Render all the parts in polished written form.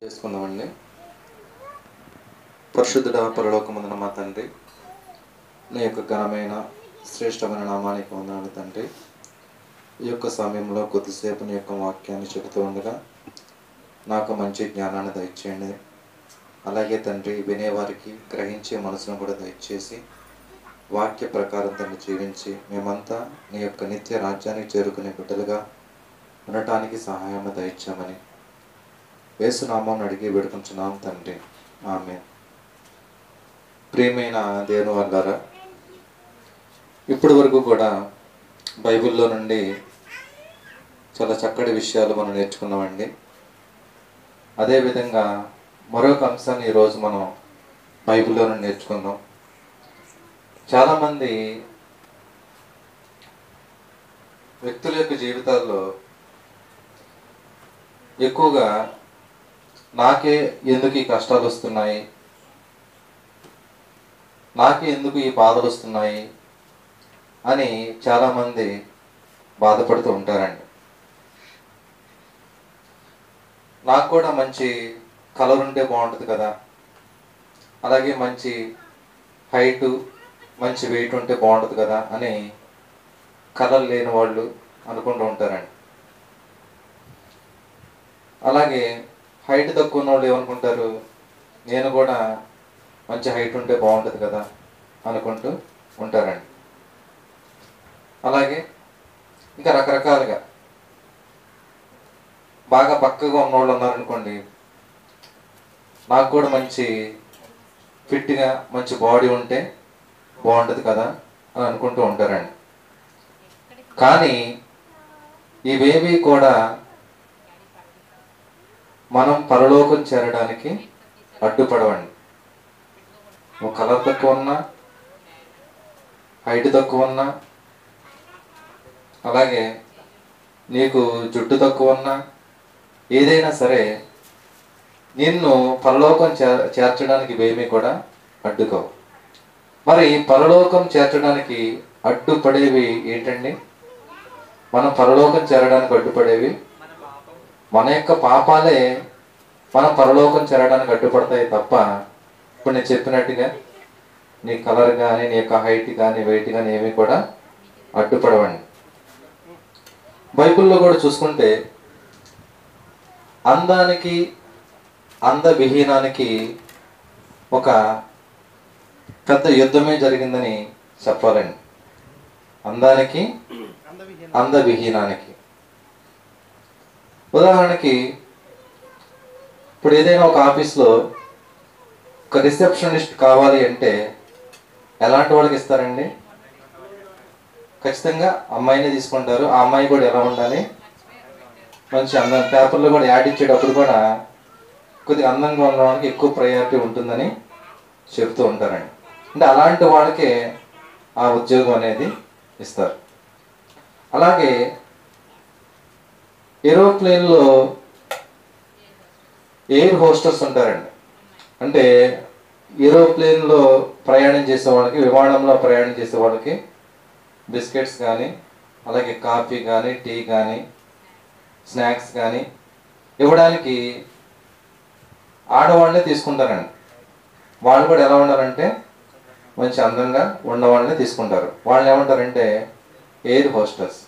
చేసుకుందామండి. పరిశుద్ధుడ పరలోకమందున మా తండ్రి, నీ యొక్క ఘనమైన శ్రేష్టమైన నామానికి వందనాలు తండ్రి. ఈ యొక్క సమయంలో కొద్దిసేపు నీ యొక్క వాక్యాన్ని చెబుతూ ఉండగా నాకు మంచి జ్ఞానాన్ని దయచేయండి. అలాగే తండ్రి, వినేవారికి గ్రహించే మనసును కూడా దయచేసి వాక్య ప్రకారం తండ్రి జీవించి మేమంతా నీ యొక్క నిత్య రాజ్యానికి చేరుకునే బిడ్డలుగా ఉండటానికి సహాయాన్ని దయచేయమని యేసునామం అడిగి వేడుకుంటున్నాం తండ్రి, ఆమేన్. ప్రియమైన దేవుని వారలారా, ఇప్పటి వరకు కూడా బైబిల్లో నుండి చాలా చక్కటి విషయాలు మనం నేర్చుకున్నామండి. అదేవిధంగా మరొక అంశాన్ని ఈరోజు మనం బైబిల్లో నుండి నేర్చుకుందాం. చాలామంది వ్యక్తుల యొక్క జీవితాల్లో ఎక్కువగా నాకే ఎందుకు ఈ కష్టాలు వస్తున్నాయి, నాకే ఎందుకు ఈ బాధలు వస్తున్నాయి అని చాలామంది బాధపడుతూ ఉంటారండి. నాకు కూడా మంచి కలర్ ఉంటే బాగుంటుంది కదా, అలాగే మంచి హైటు మంచి వెయిట్ ఉంటే బాగుంటుంది కదా అని కలర్ లేని వాళ్ళు అనుకుంటూ ఉంటారండి. అలాగే హైట్ తక్కువ ఉన్న వాళ్ళు ఏమనుకుంటారు, నేను కూడా మంచి హైట్ ఉంటే బాగుంటుంది కదా అనుకుంటూ ఉంటారండి. అలాగే ఇంకా రకరకాలుగా బాగా బక్కగా ఉన్నవాళ్ళు ఉన్నారనుకోండి, నాకు కూడా మంచి ఫిట్గా మంచి బాడీ ఉంటే బాగుంటుంది కదా అని అనుకుంటూ ఉంటారండి. కానీ ఇవేవి కూడా మనం పరలోకం చేరడానికి అడ్డుపడవండి. నువ్వు కలర్ తక్కువ ఉన్నా, హైట్ తక్కువ ఉన్నా, అలాగే నీకు జుట్టు తక్కువ ఉన్నా, ఏదైనా సరే నిన్ను పరలోకం చేర్చడానికి ఇవేమీ కూడా అడ్డుకోవు. మరి పరలోకం చేర్చడానికి అడ్డుపడేవి ఏంటండి? మనం పరలోకం చేరడానికి అడ్డుపడేవి మన యొక్క పాపాలే మనం పరలోకం చేరడానికి అడ్డుపడతాయి తప్ప, ఇప్పుడు నేను చెప్పినట్టుగా నీ కలర్ కానీ నీ యొక్క హైట్ కానీ వెయిట్ కానీ ఏమీ కూడా అడ్డుపడవండి. బైబిల్లో కూడా చూసుకుంటే అందానికి అందవిహీనానికి ఒక పెద్ద యుద్ధమే జరిగిందని చెప్పాలండి. అందానికి అందవిహీనానికి. ఉదాహరణకి ఇప్పుడు ఏదైనా ఒక ఆఫీస్లో ఒక రిసెప్షనిస్ట్ కావాలి అంటే ఎలాంటి వాళ్ళకి ఇస్తారండి? ఖచ్చితంగా అమ్మాయిని తీసుకుంటారు. ఆ అమ్మాయి కూడా ఎలా ఉండాలి? మంచి అందం. పేపర్లో కూడా యాడ్ ఇచ్చేటప్పుడు కూడా కొద్దిగా అందంగా ఉన్న వాళ్ళకి ఎక్కువ ప్రయారిటీ ఉంటుందని చెప్తూ ఉంటారండి. అంటే అలాంటి వాళ్ళకే ఆ ఉద్యోగం అనేది ఇస్తారు. అలాగే ఏరోప్లేన్లో ఎయిర్ హోస్టర్స్ ఉంటారండి. అంటే ఏరోప్లేన్లో ప్రయాణం చేసే వాళ్ళకి, విమానంలో ప్రయాణం చేసే వాళ్ళకి బిస్కెట్స్ కానీ, అలాగే కాఫీ కానీ, టీ కానీ, స్నాక్స్ కానీ ఇవ్వడానికి ఆడవాళ్ళనే తీసుకుంటారండి. వాళ్ళు కూడా ఎలా ఉండాలంటే మంచి అందంగా ఉన్నవాళ్ళని తీసుకుంటారు. వాళ్ళు ఏమంటారంటే ఎయిర్ హోస్టర్స్.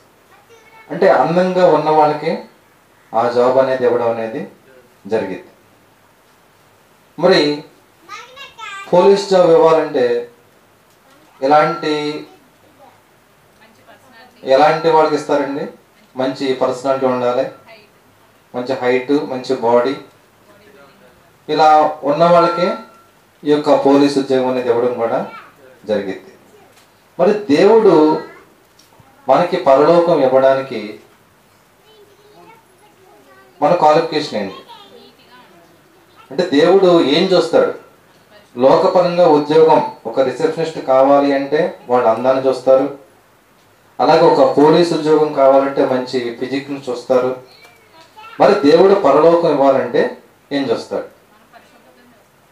అంటే అందంగా ఉన్న వాళ్ళకి ఆ జాబ్ అనేది ఇవ్వడం అనేది జరిగింది. మరి పోలీస్ జాబ్ ఇవ్వాలంటే ఎలాంటి వాళ్ళకి ఇస్తారండి? మంచి పర్సనాలిటీ ఉండాలి, మంచి హైట్, మంచి బాడీ, ఇలా ఉన్న వాళ్ళకే ఈ యొక్క పోలీస్ ఉద్యోగం అనేది ఇవ్వడం కూడా జరిగింది. మరి దేవుడు మనకి పరలోకం ఇవ్వడానికి మన క్వాలిఫికేషన్ ఏంటి అంటే, దేవుడు ఏం చూస్తాడు? లోకపరంగా ఉద్యోగం, ఒక రిసెప్షనిస్ట్ కావాలి అంటే వాళ్ళు అందాన్ని చూస్తారు. అలాగే ఒక పోలీస్ ఉద్యోగం కావాలంటే మంచి ఫిజిక్ని చూస్తారు. మరి దేవుడు పరలోకం ఇవ్వాలంటే ఏం చూస్తాడు?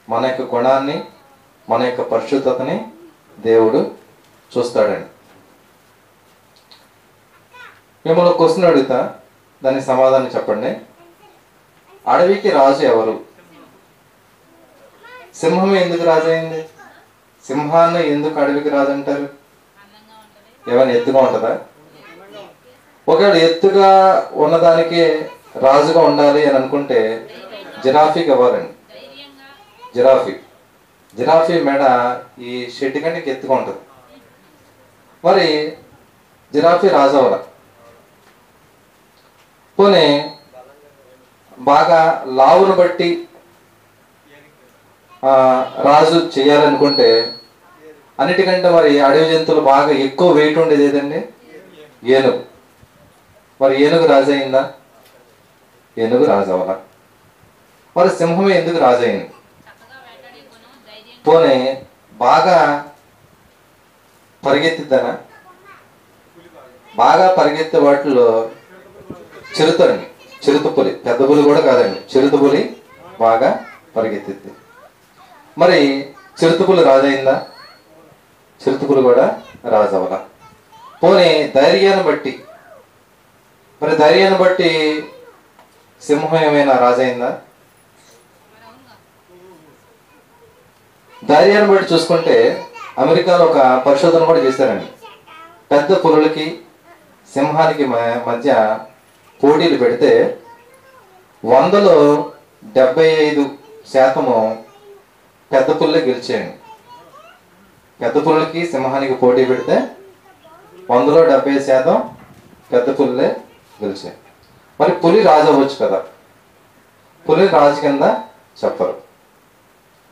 మన యొక్క గుణాన్ని, మన యొక్క పరిశుద్ధతని దేవుడు చూస్తాడండి. మిమ్మల్ని క్వశ్చన్ అడుగుతా, దానికి సమాధానం చెప్పండి. అడవికి రాజు ఎవరు? సింహమే ఎందుకు రాజైంది? సింహాన్ని ఎందుకు అడవికి రాజు అంటారు? ఏమైనా ఎత్తుగా ఉంటుందా? ఒకవేళ ఎత్తుగా ఉన్నదానికి రాజుగా ఉండాలి అని అనుకుంటే జిరాఫీకి ఇవ్వాలండి. జిరాఫీ మెడ ఈ షెడ్ కంటే ఎత్తుగా ఉంటుంది. మరి జిరాఫీ రాజు అవ్వాలి. పోనీ బాగా లావును బట్టి రాజు చేయాలనుకుంటే అన్నిటికంటే మరి అడవి జంతువులు బాగా ఎక్కువ వెయిట్ ఉండేది ఏదండి? ఏనుగు. మరి ఏనుగు రాజు అయిందా? ఏనుగు రాజు అవ్వాల. మరి సింహమే ఎందుకు రాజు అయింది? పోనీ బాగా పరిగెత్తిద్దానా? బాగా పరిగెత్తే వాటిలో చిరుతండి, చిరుతపులి. పెద్ద పులి కూడా కాదండి, చిరుతపులి బాగా పరిగెత్తిద్ది. మరి చిరుతపులి రాజైందా? చిరుతపులి కూడా రాజు అవ్వాల. పోనీ ధైర్యాన్ని బట్టి, మరి ధైర్యాన్ని బట్టి సింహం ఏమైనా రాజైందా? ధైర్యాన్ని బట్టి చూసుకుంటే అమెరికాలో ఒక పరిశోధన కూడా చేశారండి. పెద్ద పులులకి సింహానికి మధ్య పోటీలు పెడితే 100లో 75% పెద్ద పుల్లే గెలిచేయండి. పెద్ద పుల్లకి సింహానికి పోటీ పెడితే 100లో 70% పెద్ద పుల్లే గెలిచాయి. మరి పులి రాజు అవ్వచ్చు కదా, పులి రాజు కింద చెప్పరు.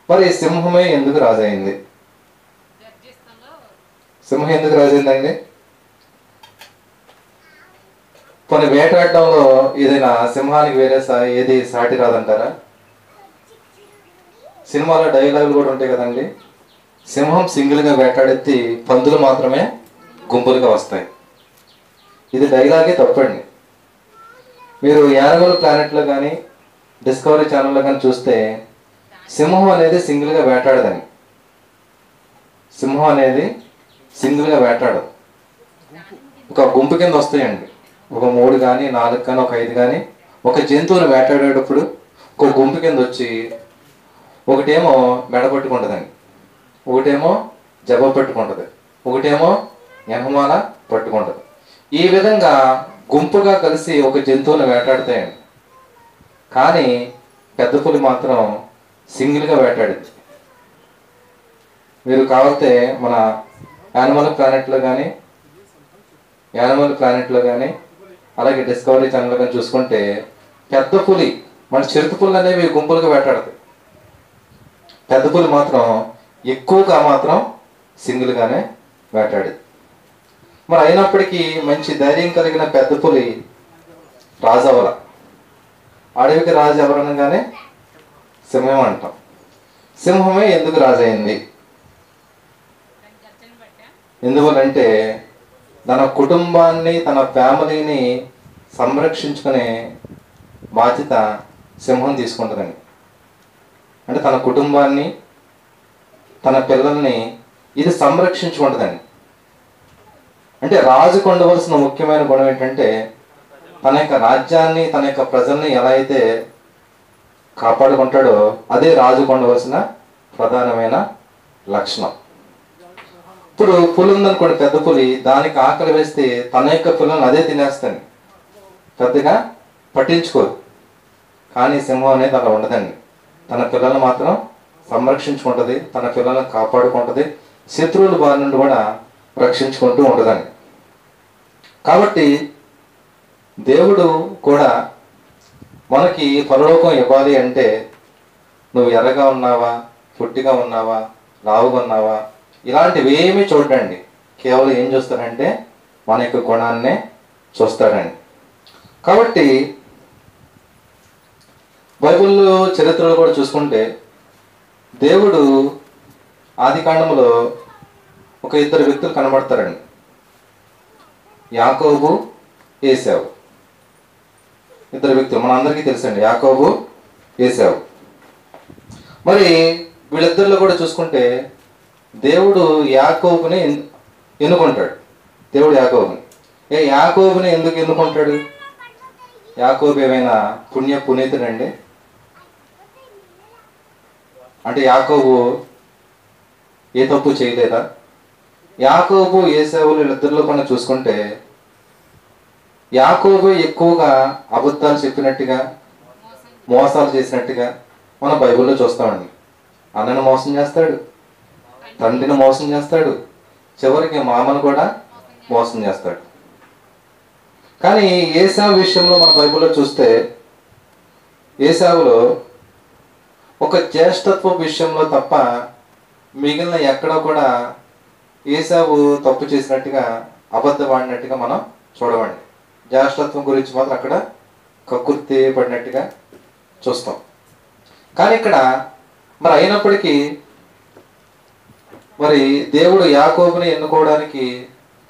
మరి సింహమే ఎందుకు రాజైంది? సింహం ఎందుకు రాజైందండి? కొన్ని వేటాడడంలో ఏదైనా సింహానికి వేరే ఏది సాటి రాదంటారా? సినిమాలో డైలాగులు కూడా ఉంటాయి కదండి. సింహం సింగిల్గా వేటాడెత్తి పందులు మాత్రమే గుంపులుగా వస్తాయి. ఇది డైలాగే తప్పండి. మీరు యానిమల్ ప్లానెట్లో కానీ డిస్కవరీ ఛానల్లో కానీ చూస్తే సింహం అనేది సింగిల్గా వేటాడదండి. సింహం అనేది సింగిల్గా వేటాడదు. ఒక గుంపు కింద వస్తాయండి. ఒక 3 కానీ 4 కానీ ఒక 5 కానీ ఒక జంతువుని వేటాడేటప్పుడు ఒక గుంపు కింద వచ్చి ఒకటేమో మెడ పట్టుకుంటుందండి, ఒకటేమో జబ్బ పట్టుకుంటుంది, ఒకటేమో ఎనమాల పట్టుకుంటుంది. ఈ విధంగా గుంపుగా కలిసి ఒక జంతువుని వేటాడతాయండి. కానీ పెద్ద పులి మాత్రం సింగిల్గా వేటాడింది. మీరు కావాలంటే మన యానిమల్ ప్లానెట్లో కానీ అలాగే డిస్కవరీ ఛానల్ కానీ చూసుకుంటే పెద్ద పులి మన చిరుతపులు అనేవి గుంపులుగా వేటాడతాయి. పెద్ద పులి మాత్రం ఎక్కువగా మాత్రం సింగిల్గానే వేటాడేది. మరి అయినప్పటికీ మంచి ధైర్యం కలిగిన పెద్ద పులి రాజు అవ్వాల. అడవికి రాజు ఎవరనగానే సింహం అంటాం. సింహమే ఎందుకు రాజైంది? ఎందువల్లంటే తన కుటుంబాన్ని, తన ఫ్యామిలీని సంరక్షించుకునే బాధ్యత సింహం తీసుకుంటుందండి. అంటే తన కుటుంబాన్ని, తన పిల్లల్ని ఇది సంరక్షించుకుంటుందండి. అంటే రాజుకు ఉండవలసిన ముఖ్యమైన గుణం ఏంటంటే తన యొక్క రాజ్యాన్ని, తన యొక్క ప్రజల్ని ఎలా అయితే కాపాడుకుంటాడో అదే రాజుకు ఉండవలసిన ప్రధానమైన లక్షణం. ఇప్పుడు పులి ఉందనుకోండి, పెద్ద పులి, దానికి ఆకలి వేస్తే తన యొక్క పిల్లల్ని అదే తినేస్తాను, పెద్దగా పట్టించుకోదు. కానీ సింహం అనేది అలా ఉండదండి. తన పిల్లల్ని మాత్రం సంరక్షించుకుంటుంది, తన పిల్లల్ని కాపాడుకుంటుంది, శత్రువుల బారి నుండి కూడా రక్షించుకుంటూ ఉంటుందండి. కాబట్టి దేవుడు కూడా మనకి పరలోకం ఇవ్వాలి అంటే నువ్వు ఎర్రగా ఉన్నావా, పొట్టిగా ఉన్నావా, లావుగా ఉన్నావా, ఇలాంటివి ఏమీ చూడండి. కేవలం ఏం చూస్తాడంటే మన యొక్క గుణాన్నే చూస్తాడండి. కాబట్టి బైబిల్లో చరిత్రలో కూడా చూసుకుంటే దేవుడు ఆదికాండంలో ఒక 2 వ్యక్తులు కనబడతారండి, యాకోబు, ఏశావు. 2 వ్యక్తులు మన అందరికీ తెలుసండి, యాకోబు, ఏశావు. మరి వీళ్ళిద్దరిలో కూడా చూసుకుంటే దేవుడు యాకోబుని ఎన్నుకుంటాడు. దేవుడు యాకోబుని యాకోబుని ఎందుకు ఎన్నుకుంటాడు? యాకోబు ఏమైనా పుణ్యపునీతుడండి? అంటే యాకోబు ఏ తప్పు చేయలేదా? యాకోబు ఏశావులు వీళ్ళిద్దరిలో మనం చూసుకుంటే యాకోబు ఎక్కువగా అబద్ధాలు చెప్పినట్టుగా, మోసాలు చేసినట్టుగా మనం బైబిల్లో చూస్తామండి. అన్నను మోసం చేస్తాడు, తండ్రిని మోసం చేస్తాడు, చివరికి మామను కూడా మోసం చేస్తాడు. కానీ ఏశావు విషయంలో మన బైబిల్లో చూస్తే ఏశావులో ఒక జ్యేష్ఠత్వ విషయంలో తప్ప మిగిలిన ఎక్కడ కూడా ఏశావు తప్పు చేసినట్టుగా, అబద్ధం ఆడినట్టుగా మనం చూడవండి. జ్యేష్ఠత్వం గురించి మాత్రం అక్కడ కక్కుర్తి పడినట్టుగా చూస్తాం. కానీ ఇక్కడ మరి అయినప్పటికీ మరి దేవుడు యాకోబుని ఎన్నుకోవడానికి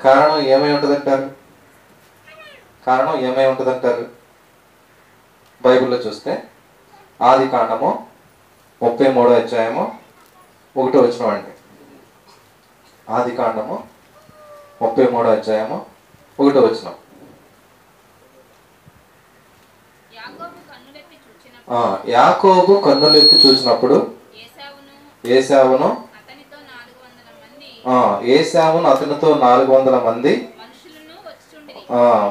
కారణం ఏమై ఉంటుందంటారు? కారణం ఏమై ఉంటుందంటారు? బైబిల్లో చూస్తే ఆది కాండము 33వ అధ్యాయము 1వ వచనం అండి. ఆది కాండము 33వ అధ్యాయము 1వ వచనం. యాకోబు కన్నులెత్తి చూసినప్పుడు ఏశావును అతనితో 400 మంది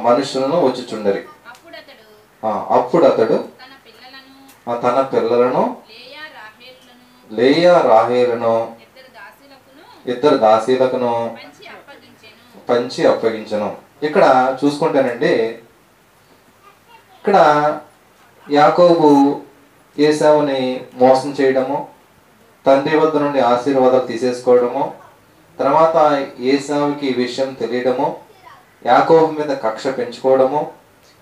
మనుషులను వచ్చుచుండరి. అప్పుడు అతడు తన పిల్లలను లేయా రాహేలును ఇద్దరు దాసీలకును పంచి అప్పగించను. ఇక్కడ చూసుకుంటానండి, ఇక్కడ యాకోబు ఏశావుని మోసం చేయడము, తండ్రి వద్ద నుండి ఆశీర్వాదాలు తీసేసుకోవడము, తర్వాత ఏశావుకి ఈ విషయం తెలియడము, యాకోబు మీద కక్ష పెంచుకోవడము,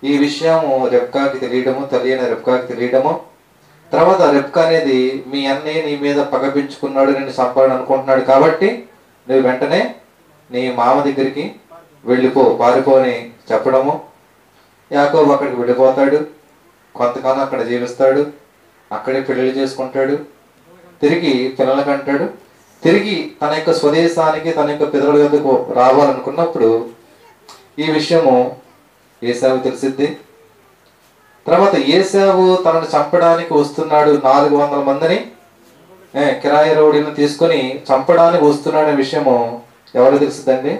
ఈ విషయము రెబ్కాకి తెలియడము, తెలియని రెబ్కాకి తెలియడము, తర్వాత రెబ్కా అనేది మీ అన్నయ్య నీ మీద పగ పెంచుకున్నాడు, నేను చంపాలని అనుకుంటున్నాడు కాబట్టి నువ్వు వెంటనే నీ మామ దగ్గరికి వెళ్ళిపో, పారిపోని చెప్పడము. యాకోబు అక్కడికి వెళ్ళిపోతాడు, కొంతకాలం అక్కడ జీవిస్తాడు, అక్కడే పెళ్లి చేసుకుంటాడు, తిరిగి పిల్లలకి అంటాడు, తిరిగి తన యొక్క స్వదేశానికి తన యొక్క పితరుల వద్దకు రావాలనుకున్నప్పుడు ఈ విషయము ఏశావు తెలిసిద్ది. తర్వాత ఏశావు తనను చంపడానికి వస్తున్నాడు, 400 మందిని కిరాయి రౌడీలను తీసుకొని చంపడానికి వస్తున్నాడనే విషయము ఎవరు తెలిసిద్దండి?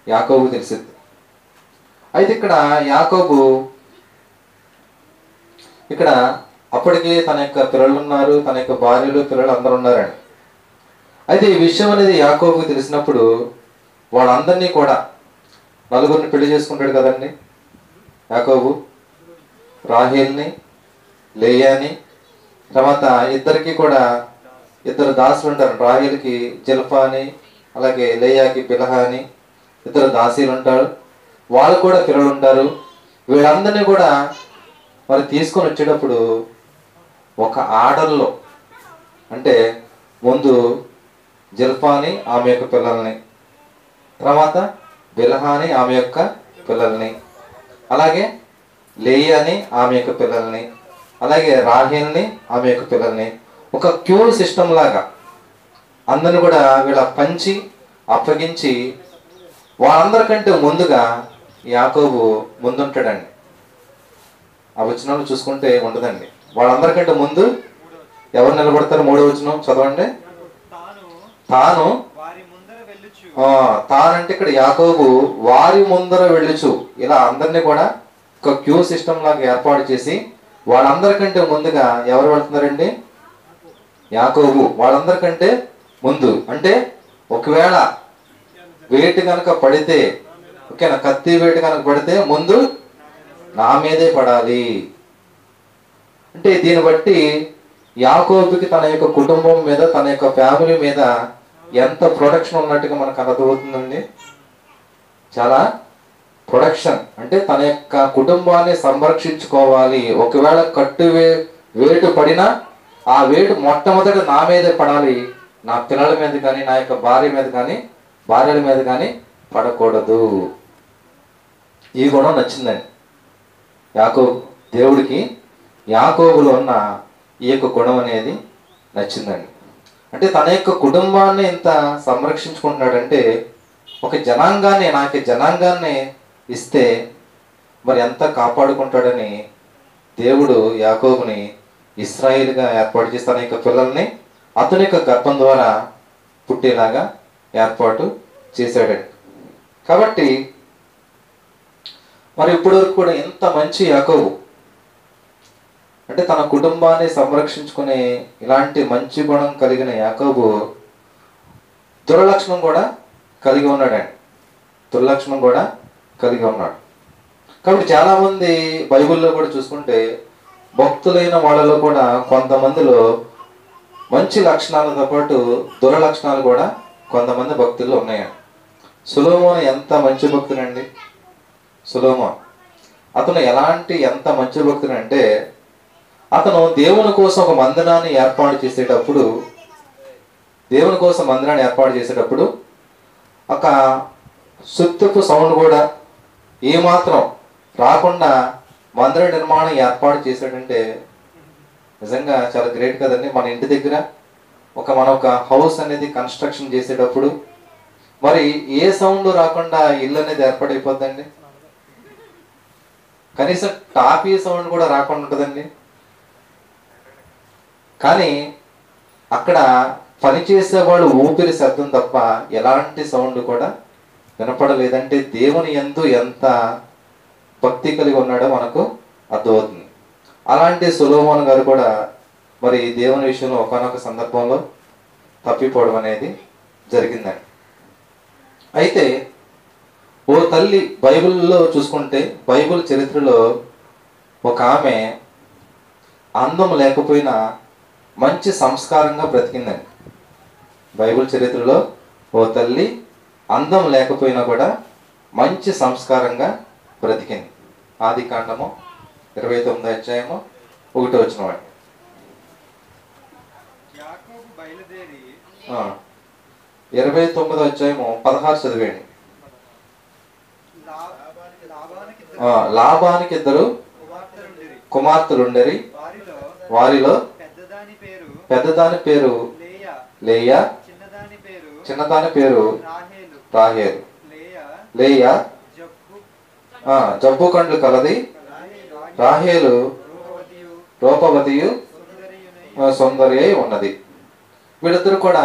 యాకోబు తెలిసిద్ది. అయితే ఇక్కడ యాకోబు ఇక్కడ అప్పటికే తన యొక్క పిల్లలు ఉన్నారు, తన యొక్క భార్యలు పిల్లలు అందరూ ఉన్నారండి. అయితే ఈ విషయం అనేది యాకోబుకి తెలిసినప్పుడు వాళ్ళందరినీ కూడా 4 పెళ్లి చేసుకుంటాడు కదండి యాకోబు. రాహేల్ని, లేయాని, తర్వాత ఇద్దరికి కూడా 2 దాసులు ఉంటారు. రాహేల్కి జిల్పా అని, అలాగే లేయాకి బిలహా అని 2 దాసీలు ఉంటారు. వాళ్ళు కూడా పిల్లలు ఉంటారు. వీళ్ళందరినీ కూడా మరి తీసుకొని వచ్చేటప్పుడు ఒక ఆర్డర్లో, అంటే ముందు జిల్పాని ఆమె యొక్క పిల్లల్ని, తర్వాత బిలహాని ఆమె యొక్క పిల్లల్ని, అలాగే లేయాని ఆమె యొక్క పిల్లల్ని, అలాగే రాహేల్ని ఆమె యొక్క పిల్లల్ని ఒక క్యూ సిస్టమ్ లాగా అందరిని కూడా వీళ్ళ పంచి అప్పగించి వాళ్ళందరికంటే ముందుగా యాకోబు ముందుంటాడండి. ఆ వచనాలు చూసుకుంటే ఉండదండి. వాళ్ళందరికంటే ముందు ఎవరు నిలబడతారు? 3వ వచనం చదవండి. తానంటే ఇక్కడ యాకోబు వారి ముందర వెళ్ళుచు, ఇలా అందరినీ కూడా ఒక క్యూ సిస్టమ్ లాగా ఏర్పాటు చేసి వాళ్ళందరికంటే ముందుగా ఎవరు వెళ్తున్నారండి? యాకోబు వాళ్ళందరికంటే ముందు. అంటే ఒకవేళ వేటు కనుక పడితే, ఓకేనా, కత్తి వేటు కనుక పడితే ముందు నా మీదే పడాలి. అంటే దీన్ని బట్టి యాకోబుకి తన యొక్క కుటుంబం మీద, తన యొక్క ఫ్యామిలీ మీద ఎంత ప్రొటెక్షన్ ఉన్నట్టుగా మనకు అర్థమవుతుందండి. చాలా ప్రొటెక్షన్, అంటే తన యొక్క కుటుంబాన్ని సంరక్షించుకోవాలి. ఒకవేళ వేటు పడినా ఆ వేటు మొట్టమొదటి నా మీదే పడాలి, నా పిల్లల మీద కానీ, నా యొక్క భార్య మీద కానీ, భార్యల మీద కానీ పడకూడదు. ఈ గుణం నచ్చిందండి యాకోబు. దేవుడికి యాకోబులో ఉన్న ఈ యొక్క గుణం అనేది నచ్చిందండి. అంటే తన యొక్క కుటుంబాన్ని ఇంత సంరక్షించుకుంటున్నాడంటే, ఒక జనాంగాన్ని, నాకు జనాంగాన్ని ఇస్తే మరి ఎంత కాపాడుకుంటాడని దేవుడు యాకోబుని ఇశ్రాయేలుగా ఏర్పాటు చేసి తన యొక్క పిల్లల్ని అతని యొక్క గర్భం ద్వారా పుట్టేలాగా ఏర్పాటు చేశాడండి. కాబట్టి మరి ఇప్పటివరకు కూడా ఎంత మంచి యాకోబు అంటే తన కుటుంబాన్ని సంరక్షించుకునే ఇలాంటి మంచి గుణం కలిగిన యాకోబు దుర్లక్షణం కూడా కలిగి ఉన్నాడండి. దుర్లక్షణం కూడా కలిగి ఉన్నాడు. కాబట్టి చాలామంది బైబిల్లో కూడా చూసుకుంటే భక్తులైన వాళ్ళలో కూడా కొంతమందిలో మంచి లక్షణాలతో పాటు దుర్లక్షణాలు కూడా కొంతమంది భక్తుల్లో ఉన్నాయండి. సొలొమోను ఎంత మంచి భక్తుడండి. సొలొమోను అతను ఎంత మంచి భక్తుడంటే అతను దేవుని కోసం ఒక మందిరాన్ని ఏర్పాటు చేసేటప్పుడు ఒక సుత్తపు సౌండ్ కూడా ఏమాత్రం రాకుండా మందిర నిర్మాణం ఏర్పాటు చేశాడంటే నిజంగా చాలా గ్రేట్ కదండి. మన ఇంటి దగ్గర మన ఒక హౌస్ అనేది కన్స్ట్రక్షన్ చేసేటప్పుడు మరి ఏ సౌండ్ రాకుండా ఇల్లు అనేది ఏర్పాటైపోద్దండి. కనీసం టాపీ సౌండ్ కూడా రాకుండా ఉంటుందండి. కానీ అక్కడ పనిచేసేవాడు ఊపిరి శబ్దం తప్ప ఎలాంటి సౌండ్ కూడా వినపడలేదంటే దేవుని యందు ఎంత భక్తి కలిగి ఉన్నాడో మనకు అర్థమవుతుంది. అలాంటి సొలొమోను గారు కూడా మరి దేవుని విషయంలో ఒకానొక సందర్భంలో తప్పిపోవడం అనేది జరిగిందండి. అయితే ఓ తల్లి బైబిల్లో చూసుకుంటే బైబిల్ చరిత్రలో ఒక ఆమె అందం లేకపోయినా మంచి సంస్కారంగా బ్రతికిందండి. బైబిల్ చరిత్రలో ఓ తల్లి అందం లేకపోయినా కూడా మంచి సంస్కారంగా బ్రతికింది. ఆదికాండము 29వ అధ్యాయము 1వ వచనం అండి. 29వ అధ్యాయము 16 చదివేయండి. లాబానికి 2 కుమార్తెలుండరి. వారిలో పెద్దదాని పేరు లేయా, చిన్నదాని పేరు రాహేలు. లేయా జబ్బు కండ్లు కలది, రాహేలు రూపవతియు సుందరి అయి ఉన్నది. వీళ్ళిద్దరు కూడా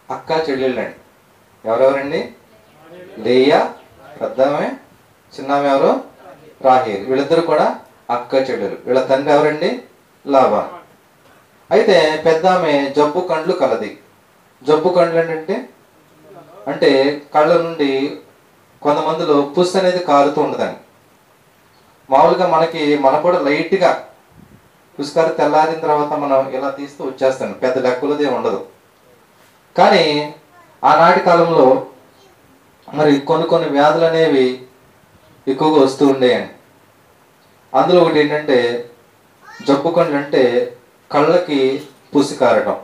అక్క చెల్లెళ్ళండి. ఎవరెవరండి? లేయా పెద్దామె, చిన్నామె ఎవరు? రాహేలు. వీళ్ళిద్దరు కూడా అక్క చెల్లెలు. వీళ్ళ తండ్రి ఎవరండి? లాబాను. అయితే పెద్దామె జబ్బు కండ్లు కలది. జబ్బు కండ్లు ఏంటంటే అంటే కళ్ళ నుండి కొంతమందిలో పుస్ అనేది కారుతూ ఉండదండి. మామూలుగా మనకు కూడా లైట్గా పుష్కర తెల్లారిన తర్వాత మనం ఇలా తీస్తూ వచ్చేస్తాను, పెద్ద లెక్కలదే ఉండదు. కానీ ఆనాటి కాలంలో మరి కొన్ని వ్యాధులు అనేవి ఎక్కువగా వస్తూ ఉండేయండి. అందులో ఒకటి ఏంటంటే జబ్బు కండ్లు అంటే కళ్ళకి పుసి కారడం.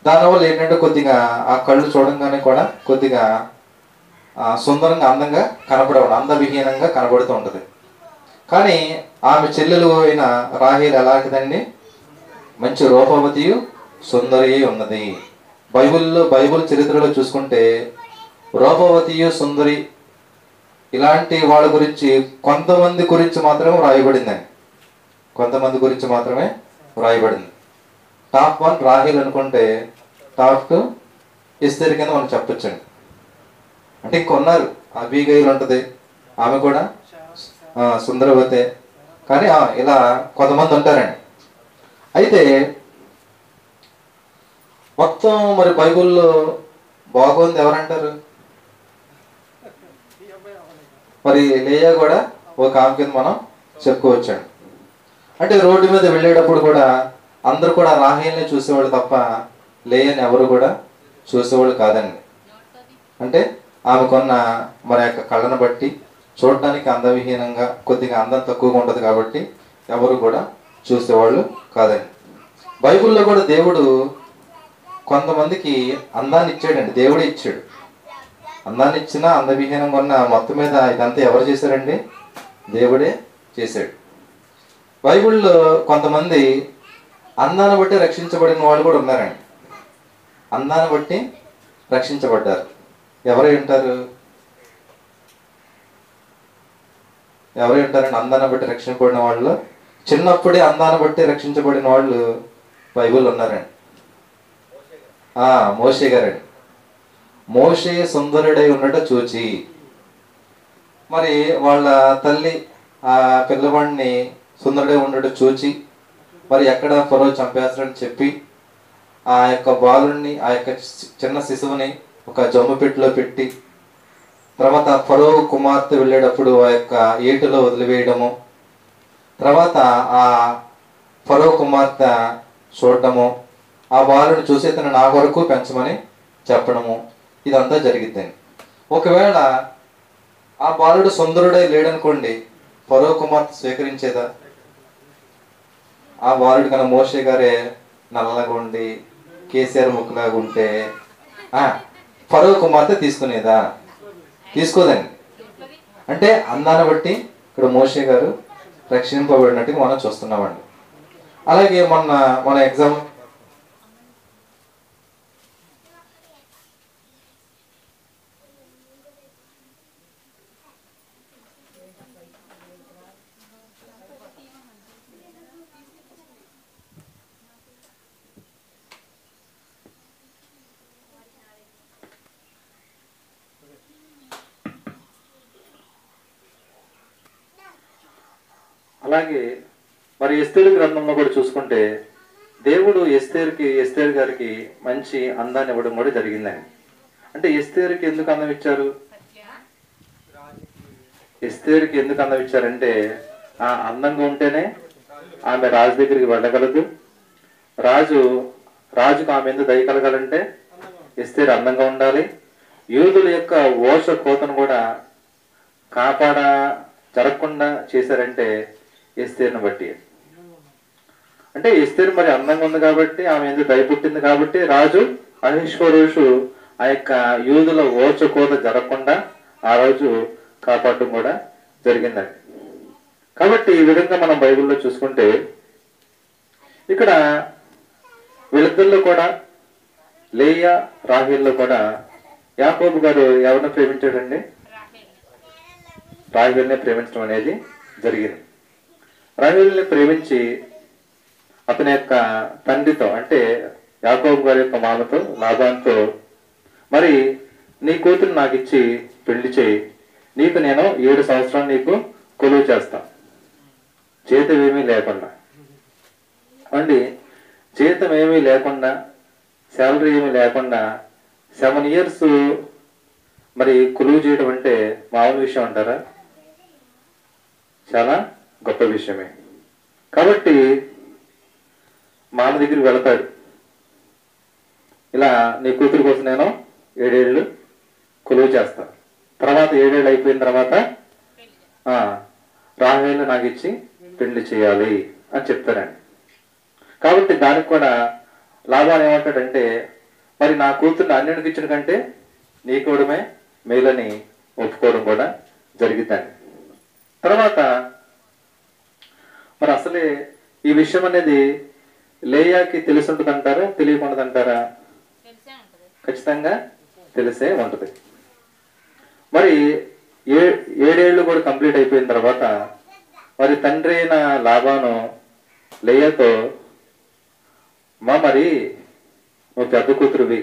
దానివల్ల ఏంటంటే కొద్దిగా ఆ కళ్ళు చూడంగానే కూడా కొద్దిగా సుందరంగా అందంగా అందవిహీనంగా కనబడుతూ ఉంటుంది. కానీ ఆమె చెల్లెలు అయిన రాహేలు ఎలాంటిదండి? మంచి రూపవతియు సుందరి ఉన్నది. బైబిల్ చరిత్రలో చూసుకుంటే రూపవతియు సుందరి ఇలాంటి వాళ్ళ గురించి కొంతమంది గురించి మాత్రమే వ్రాయబడింది. టాప్ 1 రాహేల్ అనుకుంటే టాప్ 2 ఎస్తేర్ కింద మనం చెప్పొచ్చండి. అంటే ఇంకొన్నారు, అబీగైల్ ఉంటుంది, ఆమె కూడా సుందరవతే. కానీ ఇలా కొంతమంది ఉంటారండి. అయితే మొత్తం మరి బైబిల్లో బాగుంది ఎవరంటారు? మరి లేయా కూడా ఒక ఆమె కింద మనం చెప్పుకోవచ్చండి. అంటే రోడ్డు మీద వెళ్ళేటప్పుడు కూడా అందరూ కూడా రాహేల్ని చూసేవాళ్ళు తప్ప లేయని ఎవరు కూడా చూసేవాళ్ళు కాదండి. అంటే ఆమెకున్న మరి యొక్క కళ్ళను బట్టి చూడడానికి అందవిహీనంగా కొద్దిగా అందం తక్కువగా ఉంటుంది కాబట్టి ఎవరు కూడా చూసేవాళ్ళు కాదండి. బైబిల్లో కూడా దేవుడు కొంతమందికి అందాన్ని ఇచ్చాడండి. దేవుడే ఇచ్చాడు. అందాన్ని ఇచ్చినా అందవిహీనంగా ఉన్న మొత్తం మీద ఇదంతా ఎవరు చేశారండి? దేవుడే చేశాడు. బైబిల్లో కొంతమంది అందాన్ని బట్టి రక్షించబడిన వాళ్ళు కూడా ఉన్నారండి. అందాన్ని బట్టి రక్షించబడ్డారు. ఎవరై ఉంటారు? ఎవరు ఉంటారండి అందాన్ని బట్టి రక్షించబడిన వాళ్ళు? చిన్నప్పుడే అందాన్ని బట్టి రక్షించబడిన వాళ్ళు బైబిల్ ఉన్నారండి. మోషే గారండి. మోషే సుందరుడై ఉండట చూచి మరి వాళ్ళ తల్లి ఆ పిల్లవాడిని సుందరుడై ఉండట చూచి మరి ఎక్కడ ఫరో చంపేస్తాడని చెప్పి ఆ యొక్క బాలుడిని, ఆ యొక్క చిన్న శిశువుని ఒక జమ్ము పెట్టిలో పెట్టి తర్వాత ఫరో కుమార్తె వెళ్ళేటప్పుడు ఆ యొక్క ఏటిలో వదిలివేయడము, తర్వాత ఆ ఫరో కుమార్తె చూడటము, ఆ బాలుని చూసి తను నా కొరకు పెంచమని చెప్పడము, ఇదంతా జరిగిద్దండి. ఒకవేళ ఆ బాలుడు సుందరుడై లేడనుకోండి, ఫరో కుమార్తె స్వీకరించేదా? ఆ బాలుడు కన్నా మోషే గారే నల్లగా ఉండి కేసీఆర్ ముక్కులాగా ఉంటే ఫరో కుమార్తె తీసుకునేదా? తీసుకోదండి. అంటే అందాన్ని బట్టి ఇక్కడ మోషే గారు రక్షింపబడినట్టుగా మనం చూస్తున్నామండి. అలాగే మన ఎగ్జామ్ అలాగే మరి ఎస్తేరు గ్రంథంలో కూడా చూసుకుంటే దేవుడు ఎస్తేరు గారికి మంచి అందాన్ని ఇవ్వడం కూడా జరిగిందండి. అంటే ఎస్తేరుకి ఎందుకు అందం ఇచ్చారు? ఎస్తేరుకి ఎందుకు అందం ఇచ్చారంటే ఆ అందంగా ఉంటేనే ఆమె రాజు దగ్గరికి వెళ్ళగలదు. రాజుకు ఆమె ఎందుకు దయ కలగాలంటే ఎస్తేరు అందంగా ఉండాలి. యూదుల యొక్క ఓష కోతను కూడా జరగకుండా చేశారంటే ఎస్తేరుని బట్టి. అంటే ఎస్తేరు మరి అందంగా ఉంది కాబట్టి, ఆమె ఎందుకు దయ పుట్టింది కాబట్టి రాజు అహష్వేరోషు ఆ యొక్క యూదుల ఓచ కోత జరగకుండా ఆ రోజు కాపాడటం కూడా జరిగిందండి. కాబట్టి ఈ విధంగా మనం బైబిల్లో చూసుకుంటే ఇక్కడ వీళ్ళిద్దరిలో కూడా లేయా రాహేల్లో కూడా యాకోబు గారు ఎవరిని ప్రేమించాడండి? రాహేల్ని ప్రేమించడం అనేది జరిగింది. రాహేల్ని ప్రేమించి అతని యొక్క తండ్రితో అంటే యాకోబు గారి యొక్క మామతో లాబానుతో మరి నీ కూతురు నాకు ఇచ్చి పెళ్లి చేయి, నీకు నేను 7 సంవత్సరాలు నీకు కొలువు చేస్తా, జీతం ఏమీ లేకుండా అండి, జీతం ఏమీ లేకుండా, శాలరీ ఏమీ లేకుండా 7 years మరి కొలువు చేయడం అంటే మామూలు విషయం అంటారా? చాలా గొప్ప విషయమే. కాబట్టి మామ దగ్గరికి వెళతాడు, ఇలా నీ కూతురు కోసం నేను 7 ఏళ్ళు కొలువు చేస్తాను, తర్వాత 7 ఏళ్ళు అయిపోయిన తర్వాత రాహేలు నాకు ఇచ్చి పెళ్లి చేయాలి అని చెప్తారండి. కాబట్టి దానికి కూడా లాభాలు ఏమంటాడంటే మరి నా కూతుర్ని అన్యునికి ఇచ్చిన కంటే నీకోవడమే మేలని ఒప్పుకోవడం కూడా జరిగిద్దండి. తర్వాత మరి అసలే ఈ విషయం అనేది లేయాకి తెలిసి ఉంటుందంటారా, తెలియకుండాదంటారా? ఖచ్చితంగా తెలిసే ఉంటుంది. మరి 7 ఏళ్ళు కూడా కంప్లీట్ అయిపోయిన తర్వాత మరి తండ్రి అయిన లాబాను లేయాతో మరి నువ్వు పెద్ద కూతురువి,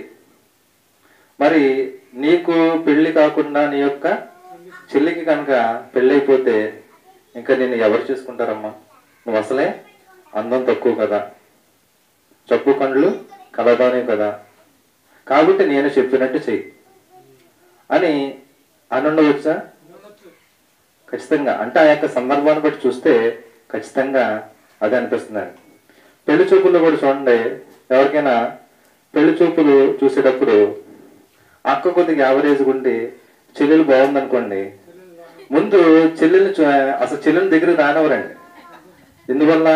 మరి నీకు పెళ్లి కాకుండా నీ యొక్క చెల్లికి కనుక పెళ్ళి అయిపోతే ఇంకా నిన్ను ఎవరు చూసుకుంటారమ్మా? నువ్వు అసలే అందం తక్కువ కదా, చప్పు కండ్లు కలదానే కదా, కాబట్టి నేను చెప్పినట్టు చెయ్యి అని అనుండవచ్చా? ఖచ్చితంగా. అంటే ఆ యొక్క సందర్భాన్ని బట్టి చూస్తే ఖచ్చితంగా అదే అనిపిస్తుందండి. పెళ్లి చూపుల్లో కూడా చూడండి, ఎవరికైనా పెళ్లి చూపులు చూసేటప్పుడు అక్క కొద్దిగా యావరేజ్ ఉండి చెల్లెలు బాగుందనుకోండి, ముందు అసలు చెల్లెని దగ్గర రానివ్వరండి. ఎందువల్ల?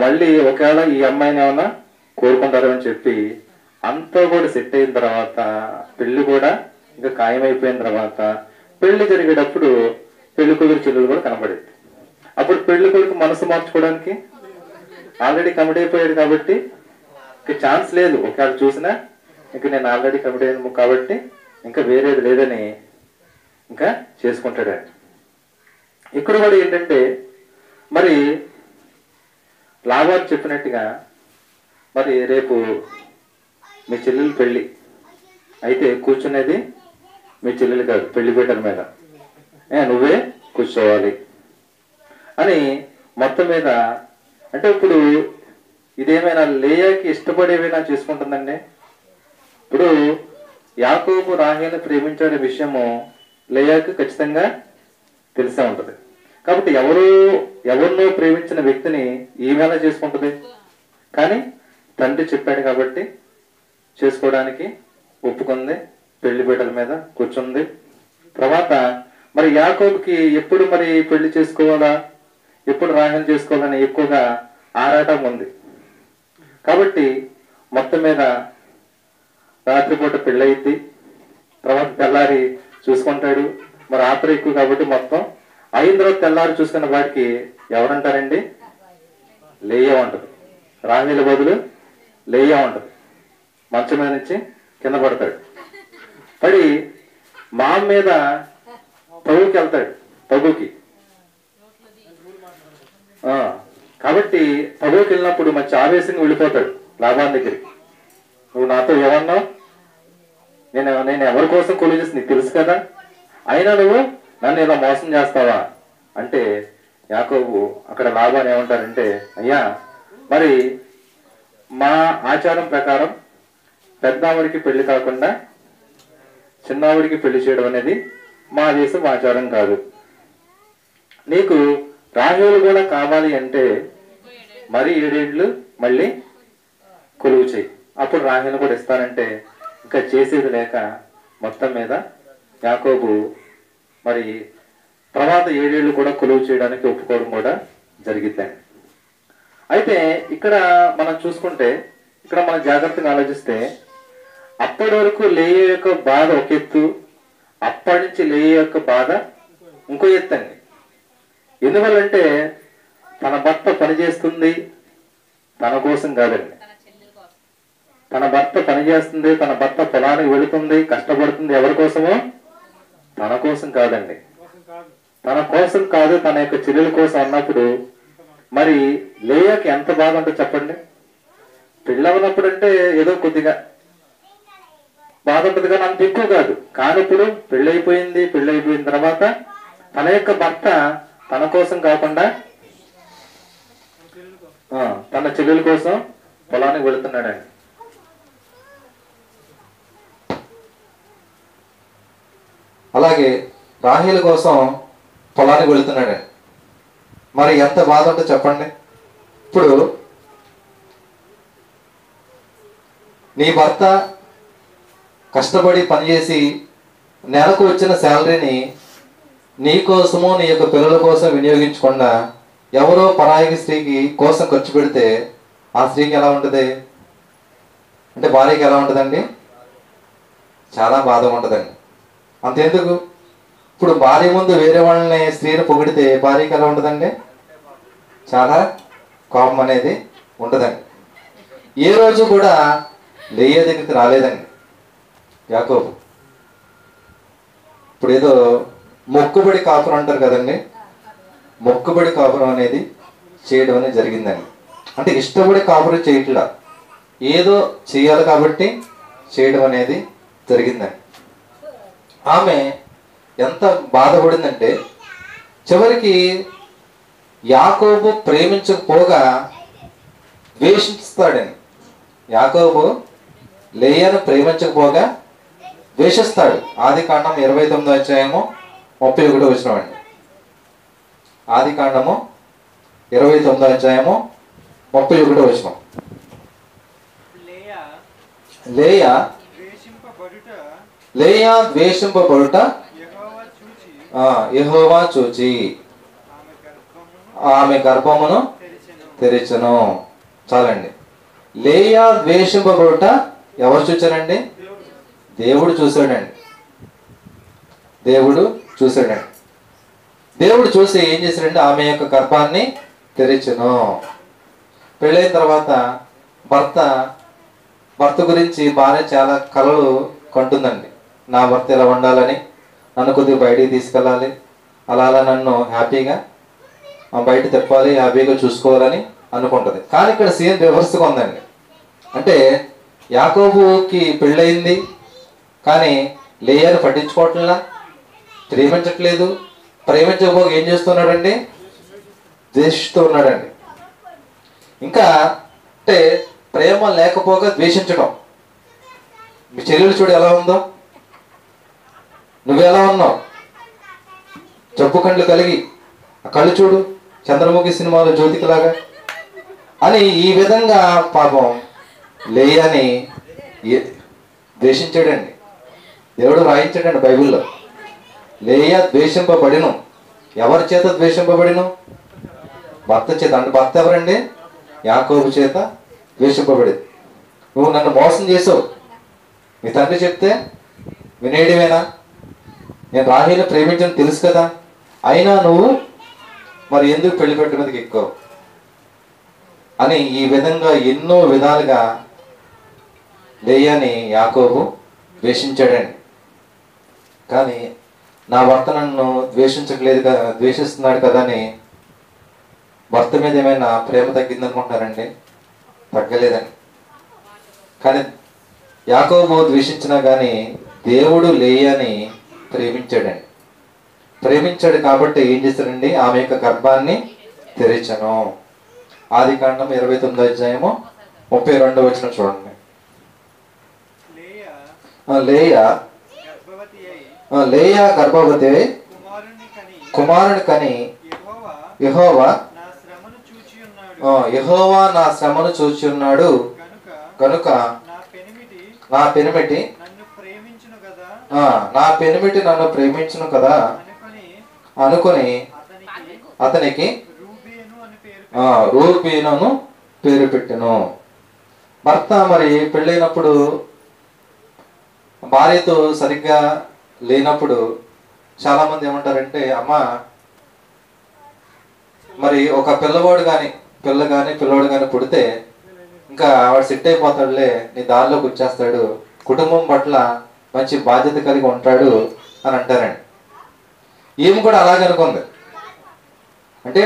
మళ్ళీ ఒకవేళ ఈ అమ్మాయిని ఏమన్నా కోరుకుంటారు అని చెప్పి అంతా కూడా సెట్ అయిన తర్వాత పెళ్లి కూడా ఇంకా ఖాయమైపోయిన తర్వాత పెళ్లి జరిగేటప్పుడు పెళ్లి కొడుకు చెల్లెలు కూడా కనబడేది. అప్పుడు పెళ్లి కొడుకు మనసు మార్చుకోవడానికి ఆల్రెడీ కమిట్ అయిపోయాడు కాబట్టి ఇంకా ఛాన్స్ లేదు. ఒకవేళ చూసినా ఇంకా నేను ఆల్రెడీ కమిట్ అయ్యాను కాబట్టి ఇంకా వేరేది లేదని ఇంకా చేసుకుంటాడండి. ఇక్కడ కూడా ఏంటంటే మరి లాభాలు చెప్పినట్టుగా మరి రేపు మీ చెల్లెలు పెళ్ళి అయితే కూర్చునేది మీ చెల్లెలు కాదు, పెళ్లి పీటల మీద నువ్వే కూర్చోవాలి అని మొత్తం మీద. అంటే ఇప్పుడు ఇదేమైనా లేయాకి ఇష్టపడేమైనా చేసుకుంటుందండి? ఇప్పుడు యాకోబు రాహేలు ప్రేమించే విషయము లేయాకి ఖచ్చితంగా తెలిసే ఉంటుంది. కాబట్టి ఎవరినో ప్రేమించిన వ్యక్తిని ఈమెలా చేసుకుంటుంది? కానీ తండ్రి చెప్పాడు కాబట్టి చేసుకోవడానికి ఒప్పుకుంది, పెళ్లి పీటల మీద కూర్చుంది. తర్వాత మరి యాకోబుకి ఎప్పుడు మరి పెళ్లి చేసుకోవాలా, ఎప్పుడు రాహేలు చేసుకోవాలని ఎక్కువగా ఆరాటం ఉంది. కాబట్టి మొత్తం మీద రాత్రిపూట పెళ్ళయింది. తర్వాత తెల్లారి చూసుకుంటాడు. మరి ఆత్ర ఎక్కువ కాబట్టి మొత్తం అయిన తర్వాత తెల్లారి చూసుకున్న వాడికి ఎవరంటారండి? లేయా ఉంటుంది. రాహేలు బదులు లేయా ఉంటుంది. మంచం మీద నుంచి కింద పడతాడు. పడి మామ మీద తగుకి వెళ్తాడు. తగుకి కాబట్టి తగుకి వెళ్ళినప్పుడు మంచి ఆవేశంగా వెళ్ళిపోతాడు లాభాన్ దగ్గరికి. నువ్వు నాతో ఏమన్నావు? నేను ఎవరి కోసం కొలువు చేసి నీకు తెలుసు కదా, అయినా నువ్వు నన్ను ఇలా మోసం చేస్తావా అంటే యాకోబు అక్కడ లాభాన్ని ఏమంటారంటే, అయ్యా మరి మా ఆచారం ప్రకారం పెద్దావిడికి పెళ్లి కాకుండా చిన్నావిడికి పెళ్లి చేయడం అనేది మా దేశం ఆచారం కాదు. నీకు రాహేలు కూడా కావాలి అంటే మరి 7 ఏళ్ళు మళ్ళీ కొలువు చేయి, అప్పుడు రాహేలు కూడా ఇస్తానంటే ఇంకా చేసేది లేక మొత్తం మీద యాకోబు మరి తర్వాత 7 ఏళ్ళు కూడా కొలువు చేయడానికి ఒప్పుకోవడం కూడా జరిగిద్దండి. అయితే ఇక్కడ మనం చూసుకుంటే, ఇక్కడ మనం జాగ్రత్తగా ఆలోచిస్తే అప్పటి వరకు లేయ యొక్క బాధ ఒక ఎత్తు, అప్పటి నుంచి లేయ యొక్క బాధ ఇంకో ఎత్తు అండి. ఎందువల్లంటే తన భర్త పనిచేస్తుంది తన కోసం కాదండి. తన భర్త పనిచేస్తుంది, తన భర్త పొలానికి వెళుతుంది, కష్టపడుతుంది ఎవరి కోసమో? తన కోసం కాదండి. తన కోసం కాదు, తన యొక్క చెల్లెల కోసం అన్నప్పుడు మరి లేయాకి ఎంత బాధ ఉంటుంది చెప్పండి. పెళ్ళవనప్పుడు అంటే ఏదో కొద్దిగా బాధ ఉంటుంది కానీ అంత ఎక్కువ కాదు. కానీ ఇప్పుడు పెళ్ళైపోయిన తర్వాత తన యొక్క భర్త తన కోసం కాకుండా తన చెల్లెల కోసం పొలానికి వెళుతున్నాడండి. అలాగే రాహేలు కోసం పొలానికి వెళుతున్నాడండి. మరి ఎంత బాధ ఉంటుందో చెప్పండి. ఇప్పుడు నీ భర్త కష్టపడి పనిచేసి నెలకు వచ్చిన శాలరీని నీ కోసము నీ యొక్క పిల్లల కోసం వినియోగించకుండా ఎవరో పరాయి స్త్రీకి కోసం ఖర్చు పెడితే ఆ స్త్రీకి ఎలా ఉంటుంది అంటే, భార్యకి ఎలా ఉంటుందండి? చాలా బాధ ఉంటుందండి. అంతెందుకు, ఇప్పుడు భార్య ముందు వేరే వాళ్ళని స్త్రీని పొగిడితే భార్యకి ఎలా ఉంటుందండి? చాలా కోపం అనేది ఉంటుందండి. ఏ రోజు కూడా లేయా దగ్గరికి రాలేదండి యాకోబు. ఇప్పుడు ఏదో మొక్కుబడి కాపురం అంటారు కదండి, మొక్కుబడి కాపురం అనేది చేయడం అనేది జరిగిందండి. అంటే ఇష్టపడి కాపురం చేయట్లా, ఏదో చేయాలి కాబట్టి చేయడం అనేది జరిగిందండి. ఆమె ఎంత బాధపడిందంటే చివరికి యాకోబు ప్రేమించకపోగా ద్వేషిస్తాడండి. యాకోబు లేయాను ప్రేమించకపోగా ద్వేషిస్తాడు. ఆదికాండం 29వ అధ్యాయము 31వ వచనం అండి. ఆదికాండము 29వ అధ్యాయము 31వ వచనం. లేయా ద్వేషింపబడుట యెహోవా చూచి ఆమె గర్భమును తెరిచెను. చాలండి. లేయా ద్వేషింపబడుట ఎవరు చూచారండి? దేవుడు చూశాడండి. దేవుడు చూసి ఏం చేశాడంటే ఆమె యొక్క గర్భాన్ని తెరిచెను. పెళ్ళైన తర్వాత భర్త గురించి భార్య చాలా కలలు కంటుందండి. నా భర్త ఇలా ఉండాలని, నన్ను కొద్దిగా బయటికి తీసుకెళ్ళాలి, అలా అలా నన్ను హ్యాపీగా బయట తిప్పాలి, హ్యాపీగా చూసుకోవాలని అనుకుంటుంది. కానీ ఇక్కడ సీన్ రివర్స్గా ఉందండి. అంటే యాకోబుకి పెళ్ళయింది, కానీ లేయాను పట్టించుకోవట్లా, ప్రేమించట్లేదు. ప్రేమించకపోక ఏం చేస్తున్నాడండి? ద్వేషిస్తూ ఉన్నాడండి. ఇంకా అంటే ప్రేమ లేకపోగా ద్వేషించడం. మీ చెల్లెలు చూడు ఎలా ఉందో, నువ్వెలా ఉన్నావు? జబ్బు కళ్ళు కలిగి, ఆ కళ్ళు చూడు చంద్రముఖి సినిమాలో జ్యోతికిలాగా అని ఈ విధంగా పాపం లేయాని ద్వేషించాడండి. దేవుడు రాయించాడండి బైబిల్లో, లేయా ద్వేషింపబడిను. ఎవరి చేత ద్వేషింపబడిను? భర్త చేత. అంటే భర్త ఎవరండి? యాకోబు చేత ద్వేషింపబడింది. నువ్వు నన్ను మోసం చేసావు, మీ తండ్రి చెప్తే వినేయడమేనా? నేను రాహేలు ప్రేమించని తెలుసు కదా, అయినా నువ్వు మరి ఎందుకు పెళ్లి పెట్ట మీదకి ఎక్కువ అని ఈ విధంగా ఎన్నో విధాలుగా లేయాని యాకోబు ద్వేషించాడండి. కానీ నా భర్త నన్ను ద్వేషించట్లేదు కదా, ద్వేషిస్తున్నాడు కదా అని భర్త మీద ఏమైనా ప్రేమ తగ్గిందనుకుంటున్నారండి? తగ్గలేదండి. కానీ యాకోబు ద్వేషించినా కానీ దేవుడు లేయాని ప్రేమించాడండి. ప్రేమించాడు కాబట్టి ఏం చేశాడండి? ఆమె యొక్క గర్భాన్ని తెరిచను. ఆదికాండం 29:32 చూడండి. లేయా గర్భవతి అయి కుమారుని కని యెహోవా నా శ్రమను చూచి ఉన్నాడు కనుక నా పెనిమిటి నన్ను ప్రేమించును కదా అనుకొని అతనికి రూబేనును పేరు పెట్టెను. భర్త మరి పెళ్ళైనప్పుడు భార్యతో సరిగ్గా లేనప్పుడు చాలా మంది ఏమంటారంటే, అమ్మ మరి ఒక పిల్లవాడు కానీ పిల్లవాడు కానీ పుడితే ఇంకా వాడు సెట్ అయిపోతాడులే, నీ దారిలోకి వచ్చేస్తాడు, కుటుంబం పట్ల మంచి బాధ్యత కలిగి ఉంటాడు అని అంటారండి. ఈమె కూడా అలాగే అనుకుంది. అంటే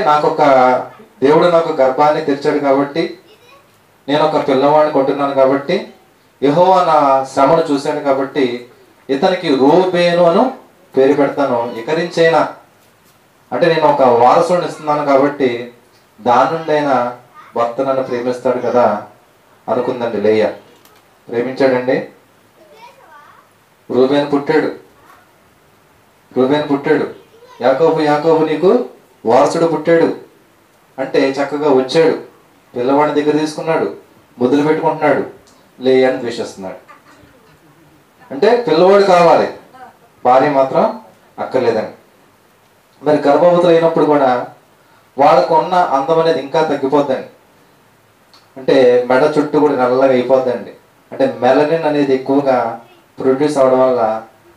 దేవుడు నాకు గర్భాన్ని తెరిచాడు కాబట్టి, నేను ఒక పిల్లవాడిని కొంటున్నాను కాబట్టి, యెహోవా నా శ్రమను చూశాను కాబట్టి ఇతనికి రూబేను అను పేరు పెడతాను, ఇకరించైనా అంటే నేను ఒక వారసుని ఇస్తున్నాను కాబట్టి దాని నుండైనా భర్త నన్ను ప్రేమిస్తాడు కదా అనుకుందండి లేయా. ప్రేమించాడండి. రూబేను పుట్టాడు. యాకోబు నీకు వారసుడు పుట్టాడు అంటే చక్కగా వచ్చాడు, పిల్లవాడిని దగ్గర తీసుకున్నాడు, ముద్దులు పెట్టుకుంటున్నాడు, లేయాని ద్వేషిస్తున్నాడు. అంటే పిల్లవాడు కావాలి, భార్య మాత్రం అక్కర్లేదండి. మరి గర్భవతులు అయినప్పుడు కూడా వాళ్ళకు ఉన్న అందం అనేది ఇంకా తగ్గిపోద్దండి. అంటే మెడ చుట్టూ కూడా నల్లగా అయిపోద్దండి. అంటే మెలనిన్ అనేది ఎక్కువగా ప్రొడ్యూస్ అవడం వల్ల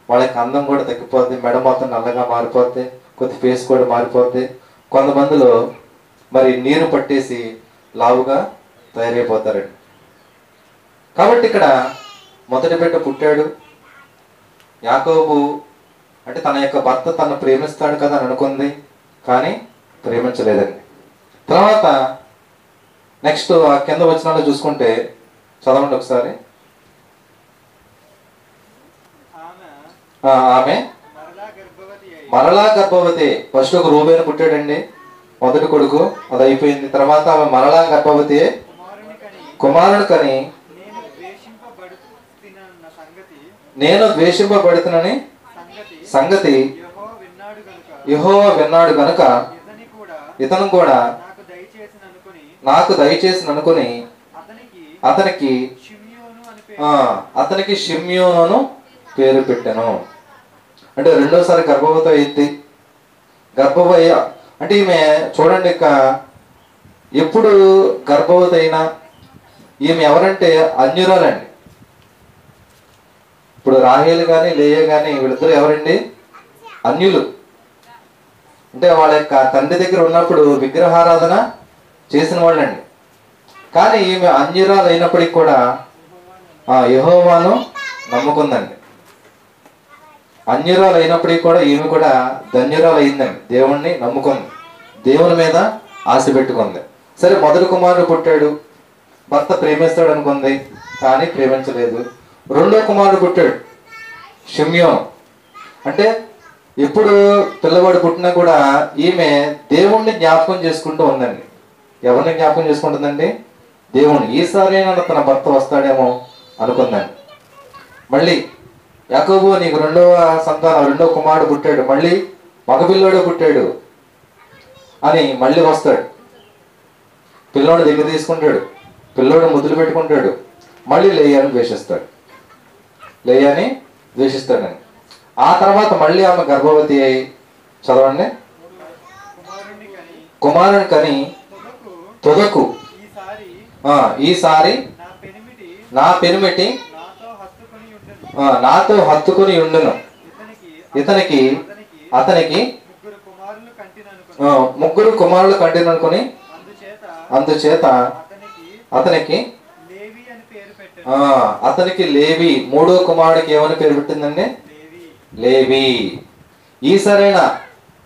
వాళ్ళకి అందం కూడా తగ్గిపోద్ది, మెడ మొత్తం నల్లగా మారిపోద్ది, కొద్ది ఫేస్ కూడా మారిపోద్ది. కొంతమందిలో మరి నీరు పట్టేసి లావుగా తయారైపోతారండి. కాబట్టి ఇక్కడ మొదటి బిడ్డ పుట్టాడు. యాకోబు అంటే తన యొక్క భర్త తను ప్రేమిస్తాడు కదా అని అనుకుంది, కానీ ప్రేమించలేదండి. తర్వాత నెక్స్ట్ ఆ కింద వచనాల్లో చూసుకుంటే చదవండి ఒకసారి. ఆమె మరలా గర్భవతి. ఫస్ట్ ఒక రూబేను పుట్టాడండి, మొదటి కొడుకు, అది అయిపోయింది. తర్వాత ఆమె మరలా గర్భవతి కుమారుని కని నేను ద్వేషింపబడుతున్నని సంగతి యెహోవా విన్నాడు గనుక ఇతను కూడా నాకు దయచేసి అనుకుని అతనికి షిమ్యోను పేరు పెట్టాను. అంటే రెండోసారి గర్భవతి అయింది. గర్భవతి అంటే ఈమె చూడండి, ఇక ఎప్పుడు గర్భవతి అయినా ఈమె ఎవరంటే అన్యురాలండి. ఇప్పుడు రాహేలు కానీ లేయా కానీ వీళ్ళిద్దరు ఎవరండి? అన్యులు. అంటే వాళ్ళ యొక్క తండ్రి దగ్గర ఉన్నప్పుడు విగ్రహారాధన చేసిన వాళ్ళండి. కానీ ఈమె అన్యురాలు అయినప్పటికీ కూడా యెహోవాను నమ్ముకుందండి. అన్యురాలు అయినప్పటికీ కూడా ఈమె కూడా ధన్యురాలు అయిందండి. దేవుణ్ణి నమ్ముకుంది, దేవుని మీద ఆశ పెట్టుకుంది. సరే, మొదటి కుమారుడు పుట్టాడు, భర్త ప్రేమిస్తాడు అనుకుంది, కానీ ప్రేమించలేదు. రెండో కుమారుడు పుట్టాడు, షిమ్యోను. అంటే ఇప్పుడు పిల్లవాడు పుట్టినా కూడా ఈమె దేవుణ్ణి జ్ఞాపకం చేసుకుంటూ ఉందండి. ఎవరిని జ్ఞాపకం చేసుకుంటుందండి? దేవుణ్ణి. ఈసారి తన భర్త వస్తాడేమో అనుకుందండి. మళ్ళీ యాకోబు, నీకు రెండవ సంతానం, రెండో కుమారుడు పుట్టాడు, మళ్ళీ మగపిల్లోడే పుట్టాడు అని మళ్ళీ వస్తాడు. పిల్లోడు దగ్గర తీసుకుంటాడు, పిల్లోడు ముద్దులు పెట్టుకుంటాడు, మళ్ళీ లేయాని ద్వేషిస్తాడు, లేయాని ద్వేషిస్తాడని. ఆ తర్వాత మళ్ళీ ఆమె గర్భవతి అయి, చదవండి, కుమారుని కని తొదకు ఈసారి నా పెనిమిటి నాతో హత్తుకుని ఉండును, అతనికి ముగ్గురు కుమారులు కంటిననుకుని అందుచేత అతనికి లేవి, మూడో కుమారుడికి ఏమని పేరు పెట్టిందండి? లేవి. ఈసారైనా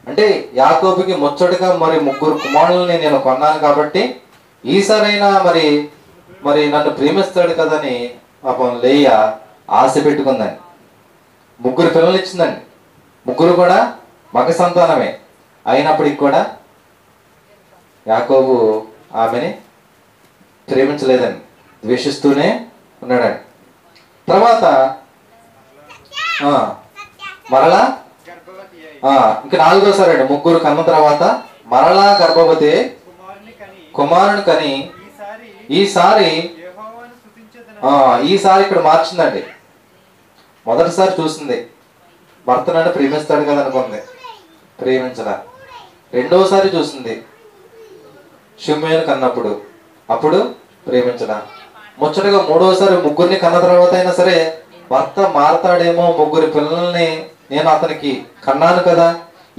అంటే యాకోబుకి ముచ్చటగా మరి ముగ్గురు కుమారులని నేను కొన్నాను కాబట్టి ఈసారైనా మరి నన్ను ప్రేమిస్తాడు కదని పాపం లేయా ఆశ పెట్టుకుందండి. ముగ్గురు పిల్లలు ఇచ్చిందండి, ముగ్గురు కూడా మగ సంతానమే. అయినప్పటికి కూడా యాకోబు ఆమెని ప్రేమించలేదండి, ద్వేషిస్తూనే ఉన్నాడండి. తర్వాత మరలా ఇంకా నాలుగోసారి అండి, ముగ్గురు కన్న తర్వాత మరలా గర్భవతి కుమారుని కని ఈసారి ఇక్కడ మార్చిందండి. మొదటిసారి చూసింది, భర్త నన్ను ప్రేమిస్తాడు కదా అనుకుంది, ప్రేమించలా. రెండోసారి చూసింది, షిమ్యోను కన్నప్పుడు, అప్పుడు ప్రేమించలా. ముచ్చటగా మూడోసారి ముగ్గురిని కన్న తర్వాత అయినా సరే భర్త మారతాడేమో, ముగ్గురు పిల్లల్ని నేను అతనికి కన్నాను కదా,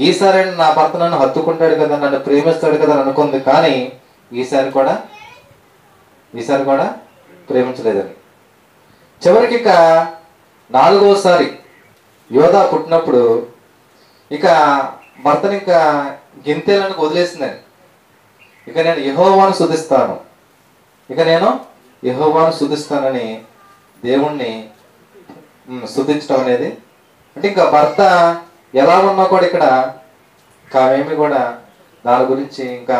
ఈసారి నా భర్త నన్ను హత్తుకుంటాడు కదా, నన్ను ప్రేమిస్తాడు కదా అని అనుకుంది. కానీ ఈసారి కూడా ప్రేమించలేదని. చివరికి ఇక నాలుగోసారి యోధా పుట్టినప్పుడు ఇక భర్తని ఇంకా గింతేలకు వదిలేసిందని. ఇక నేను యెహోవాను స్తుతిస్తానని దేవుణ్ణి స్తుతించడం అనేది, అంటే ఇంకా భర్త ఎలా ఉన్నా కూడా ఇక్కడ ఆమెమి కూడా దాని గురించి ఇంకా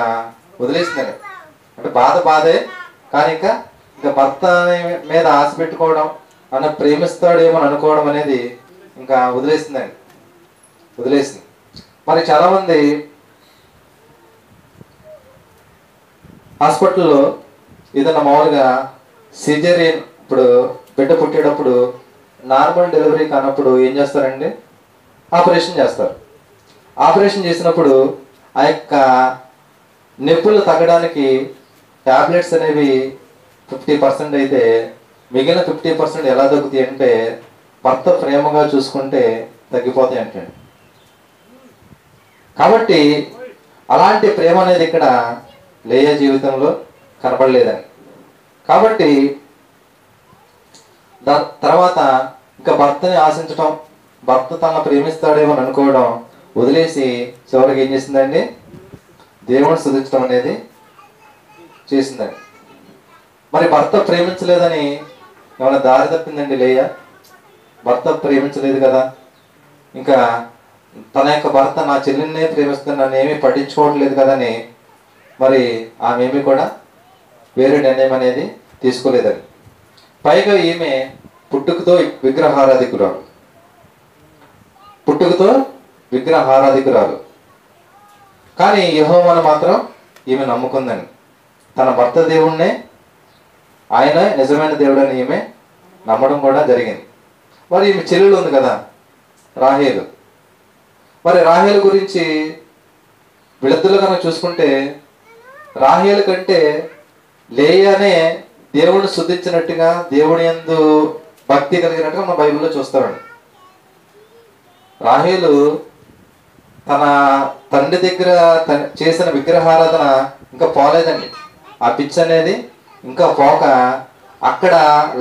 వదిలేసిందని. అంటే బాధే, కానీ ఇంకా భర్త మీద ఆశ పెట్టుకోవడం, అన్న ప్రేమిస్తాడేమో అనుకోవడం అనేది ఇంకా వదిలేసింది. మరి చాలా మంది హాస్పిటల్లో ఏదైనా మామూలుగా సిజేరియన్, ఇప్పుడు బిడ్డ పుట్టేటప్పుడు నార్మల్ డెలివరీ కానప్పుడు ఏం చేస్తారండి? ఆపరేషన్ చేస్తారు. ఆపరేషన్ చేసినప్పుడు ఆ యొక్క నొప్పులు తగ్గడానికి టాబ్లెట్స్ అనేవి 50% అయితే మిగిలిన 50% ఎలా తగ్గుతాయి అంటే భర్త ప్రేమగా చూసుకుంటే తగ్గిపోతాయి అంటే. కాబట్టి అలాంటి ప్రేమ అనేది ఇక్కడ లేయా జీవితంలో కనపడలేదని. కాబట్టి దాని తర్వాత ఇంకా భర్తని ఆశించటం, భర్త తనను ప్రేమిస్తాడేమో అని అనుకోవడం వదిలేసి చివరికి ఏం చేసిందండి? దేవుని స్తుతించడం అనేది చేసిందండి. మరి భర్త ప్రేమించలేదని ఏమైనా దారి తప్పిందండి లేయా? భర్త ప్రేమించలేదు కదా, ఇంకా తన యొక్క భర్త నా చెల్లినే ప్రేమిస్తుంది, నన్ను ఏమీ పట్టించుకోవట్లేదు కదని మరి ఆమె ఏమీ కూడా వేరే నిర్ణయం అనేది తీసుకోలేదని. పైగా ఈమె పుట్టుకతో విగ్రహారాధికురాలు. కానీ యెహోవాను మాత్రం ఈమె నమ్ముకుందని, తన భర్త దేవుణ్ణే, ఆయన నిజమైన దేవుడని ఈమె నమ్మడం కూడా జరిగింది. మరి ఈమె చెల్లెలు ఉంది కదా రాహేలు. మరి రాహేలు గురించి వీళ్ళిద్దరు కనుక చూసుకుంటే రాహేలు కంటే లేయానే దేవుడిని స్తుతించినట్టుగా, దేవుని యందు భక్తి కలిగినట్టుగా మన బైబిల్లో చూస్తామండి. రాహేలు తన తండ్రి దగ్గర చేసిన విగ్రహారాధన ఇంకా పోలేదండి. ఆ పిచ్చి అనేది ఇంకా పోక అక్కడ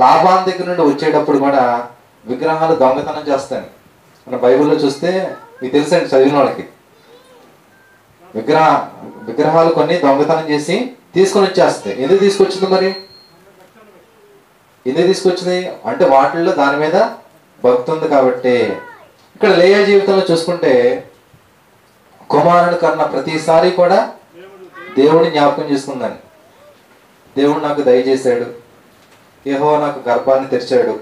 లాభాన్ దగ్గర నుండి వచ్చేటప్పుడు కూడా విగ్రహాలు దొంగతనం చేస్తాను. మన బైబిల్లో చూస్తే మీకు తెలుసండి చదివిన వాళ్ళకి, విగ్రహాలు కొన్ని దొంగతనం చేసి తీసుకొని వచ్చేస్తాయి. ఎందుకు తీసుకొచ్చింది మరి? ఎందుకు తీసుకొచ్చింది అంటే వాటిల్లో దాని మీద భక్తి ఉంది కాబట్టి. ఇక్కడ లేయా జీవితంలో చూసుకుంటే కుమారుడు కన్నా ప్రతిసారి కూడా దేవుడిని జ్ఞాపకం చేసుకుందని. దేవుడు నాకు దయచేశాడు, యెహోవా నాకు గర్భాన్ని తెరిచాడు,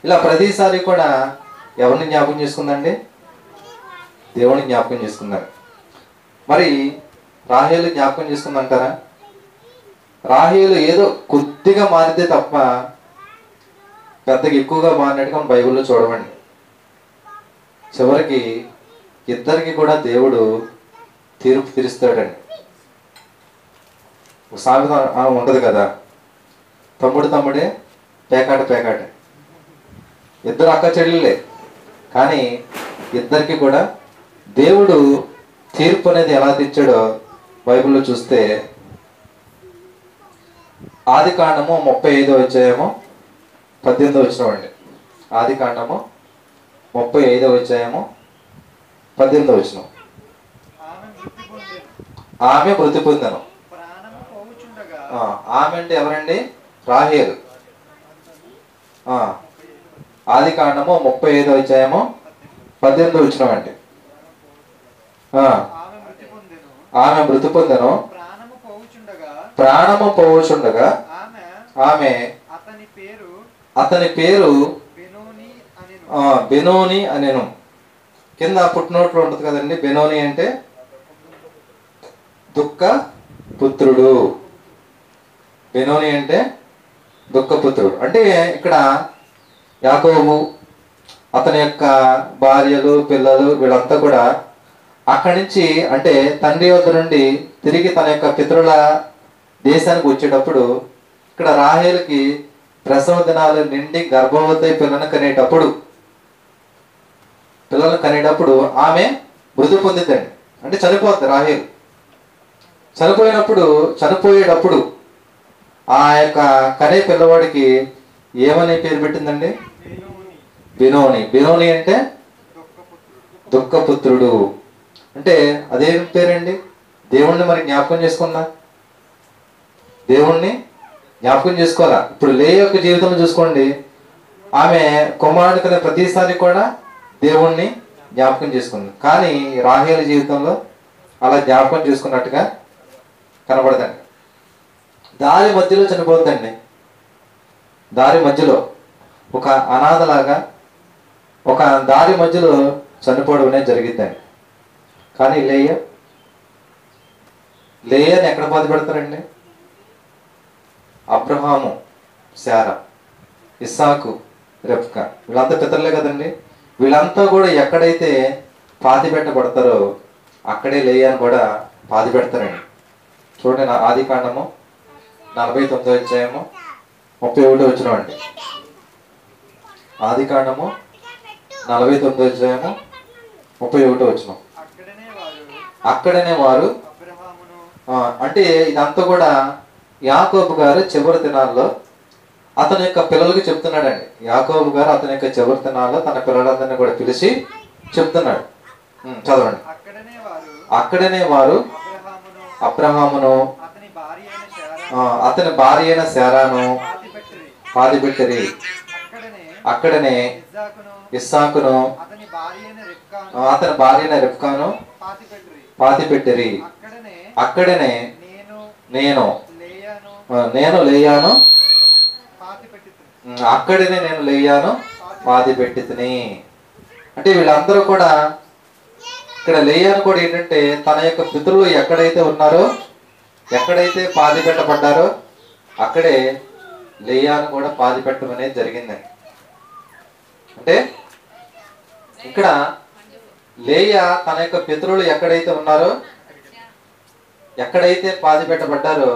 ఇలా ప్రతిసారి కూడా ఎవరిని జ్ఞాపకం చేసుకుందండి? దేవుడిని జ్ఞాపకం చేసుకుందని. మరి రాహేలు జ్ఞాపకం చేసుకుందంటారా? రాహేలు ఏదో కొద్దిగా మారితే తప్ప పెద్దగా ఎక్కువగా మారినట్టుగా మనం బైబిల్లో చూడమండి. చివరికి ఇద్దరికి కూడా దేవుడు తీర్పు తీరుస్తాడండి. సామెత ఉండదు కదా, తమ్ముడే పేకాట. ఇద్దరు అక్క చెల్లెలే, కానీ ఇద్దరికి కూడా దేవుడు తీర్పు అనేది ఎలా తెచ్చాడో బైబిల్లో చూస్తే ఆదికాండము 35వ అధ్యాయము 18వ వచనం అండి. ఆదికాండము 35వ అధ్యాయము 18వ వచనం. ఆమె మృతి పొందెను. ఆమె అంటే ఎవరండి? రాహేలు. ఆదికాండము 35వ అధ్యాయము 18వ వచనం అండి. ఆమె మృతి పొందెను, ప్రాణము పోవుచుండగా ఆమె అతని పేరు బెనోని అనెను. కింద పుట్టినోట్లో ఉంటుంది కదండి, బెనోని అంటే దుఃఖ పుత్రుడు. బెనోని అంటే దుఃఖపుత్రుడు. అంటే ఇక్కడ యాకోబు, అతని యొక్క భార్యలు, పిల్లలు వీళ్ళంతా కూడా అక్కడి నుంచి అంటే తండ్రి వద్ద నుండి తిరిగి తన యొక్క పితరుల దేశానికి వచ్చేటప్పుడు ఇక్కడ రాహేలుకి ప్రసవ దినాలు నిండి గర్భవతి పిల్లలను కనేటప్పుడు ఆమె మృతి పొందిందండి. అంటే చనిపోద్ది రాహేలు. చనిపోయేటప్పుడు ఆ యొక్క కనే పిల్లవాడికి ఏమని పేరు పెట్టిందండి? బెనోని. బెనోని అంటే దుఃఖపుత్రుడు. అంటే అదేం పేరండి? దేవుణ్ణి మరి జ్ఞాపకం చేసుకున్నా, దేవుణ్ణి జ్ఞాపకం చేసుకోవాలా. ఇప్పుడు లేయా యొక్క జీవితంలో చూసుకోండి, ఆమె కుమారుడు కనే ప్రతిసారి కూడా దేవుణ్ణి జ్ఞాపకం చేసుకుంది. కానీ రాహేలు జీవితంలో అలా జ్ఞాపకం చేసుకున్నట్టుగా కనబడదండి. దారి మధ్యలో చనిపోతుందండి. దారి మధ్యలో ఒక అనాథలాగా ఒక దారి మధ్యలో చనిపోవడం అనేది జరిగిద్దండి. కానీ లేయాని ఎక్కడ బాధ పెడతారండి? అబ్రహాము, శారా, ఇస్సాకు, రెబ్కా వీళ్ళంతా పితరులే కదండి. వీళ్ళంతా కూడా ఎక్కడైతే పాతి పెట్టబడతారో అక్కడే లేయాని కూడా పాతి పెడతారండి. చూడండి, ఆదికాండము 49వ అధ్యాయము 31వ వచనం అండి. ఆదికాండము 49వ అధ్యాయము 31వ వచనం. అక్కడనే వారు అంటే ఇదంతా కూడా యాకోబు గారు చివరి దినాల్లో అతని యొక్క పిల్లలకి చెప్తున్నాడండి. యాకోబు గారు అతని యొక్క చివరి దినాల్లో తన పిల్లలందరినీ కూడా పిలిచి చెప్తున్నాడు. చదవండి. అక్కడనే వారు అబ్రహామును అతని భార్య అయిన శారాను పాతిపెట్టిరి. అక్కడనే ఇస్సాకును అతని భార్య అయిన రెబ్కాను పాతిపెట్టిరి. అక్కడనే నేను లేయాను పాతి పెట్టితిని. అంటే వీళ్ళందరూ కూడా ఇక్కడ లేయాను కూడా ఏంటంటే తన యొక్క పితరులు ఎక్కడైతే ఉన్నారో, ఎక్కడైతే పాతి పెట్టబడ్డారో అక్కడే లేయాను కూడా పాతి పెట్టడం అనేది జరిగిందండి. అంటే ఇక్కడ లేయా తన యొక్క పితరులు ఎక్కడైతే ఉన్నారో, ఎక్కడైతే పాతి పెట్టబడ్డారో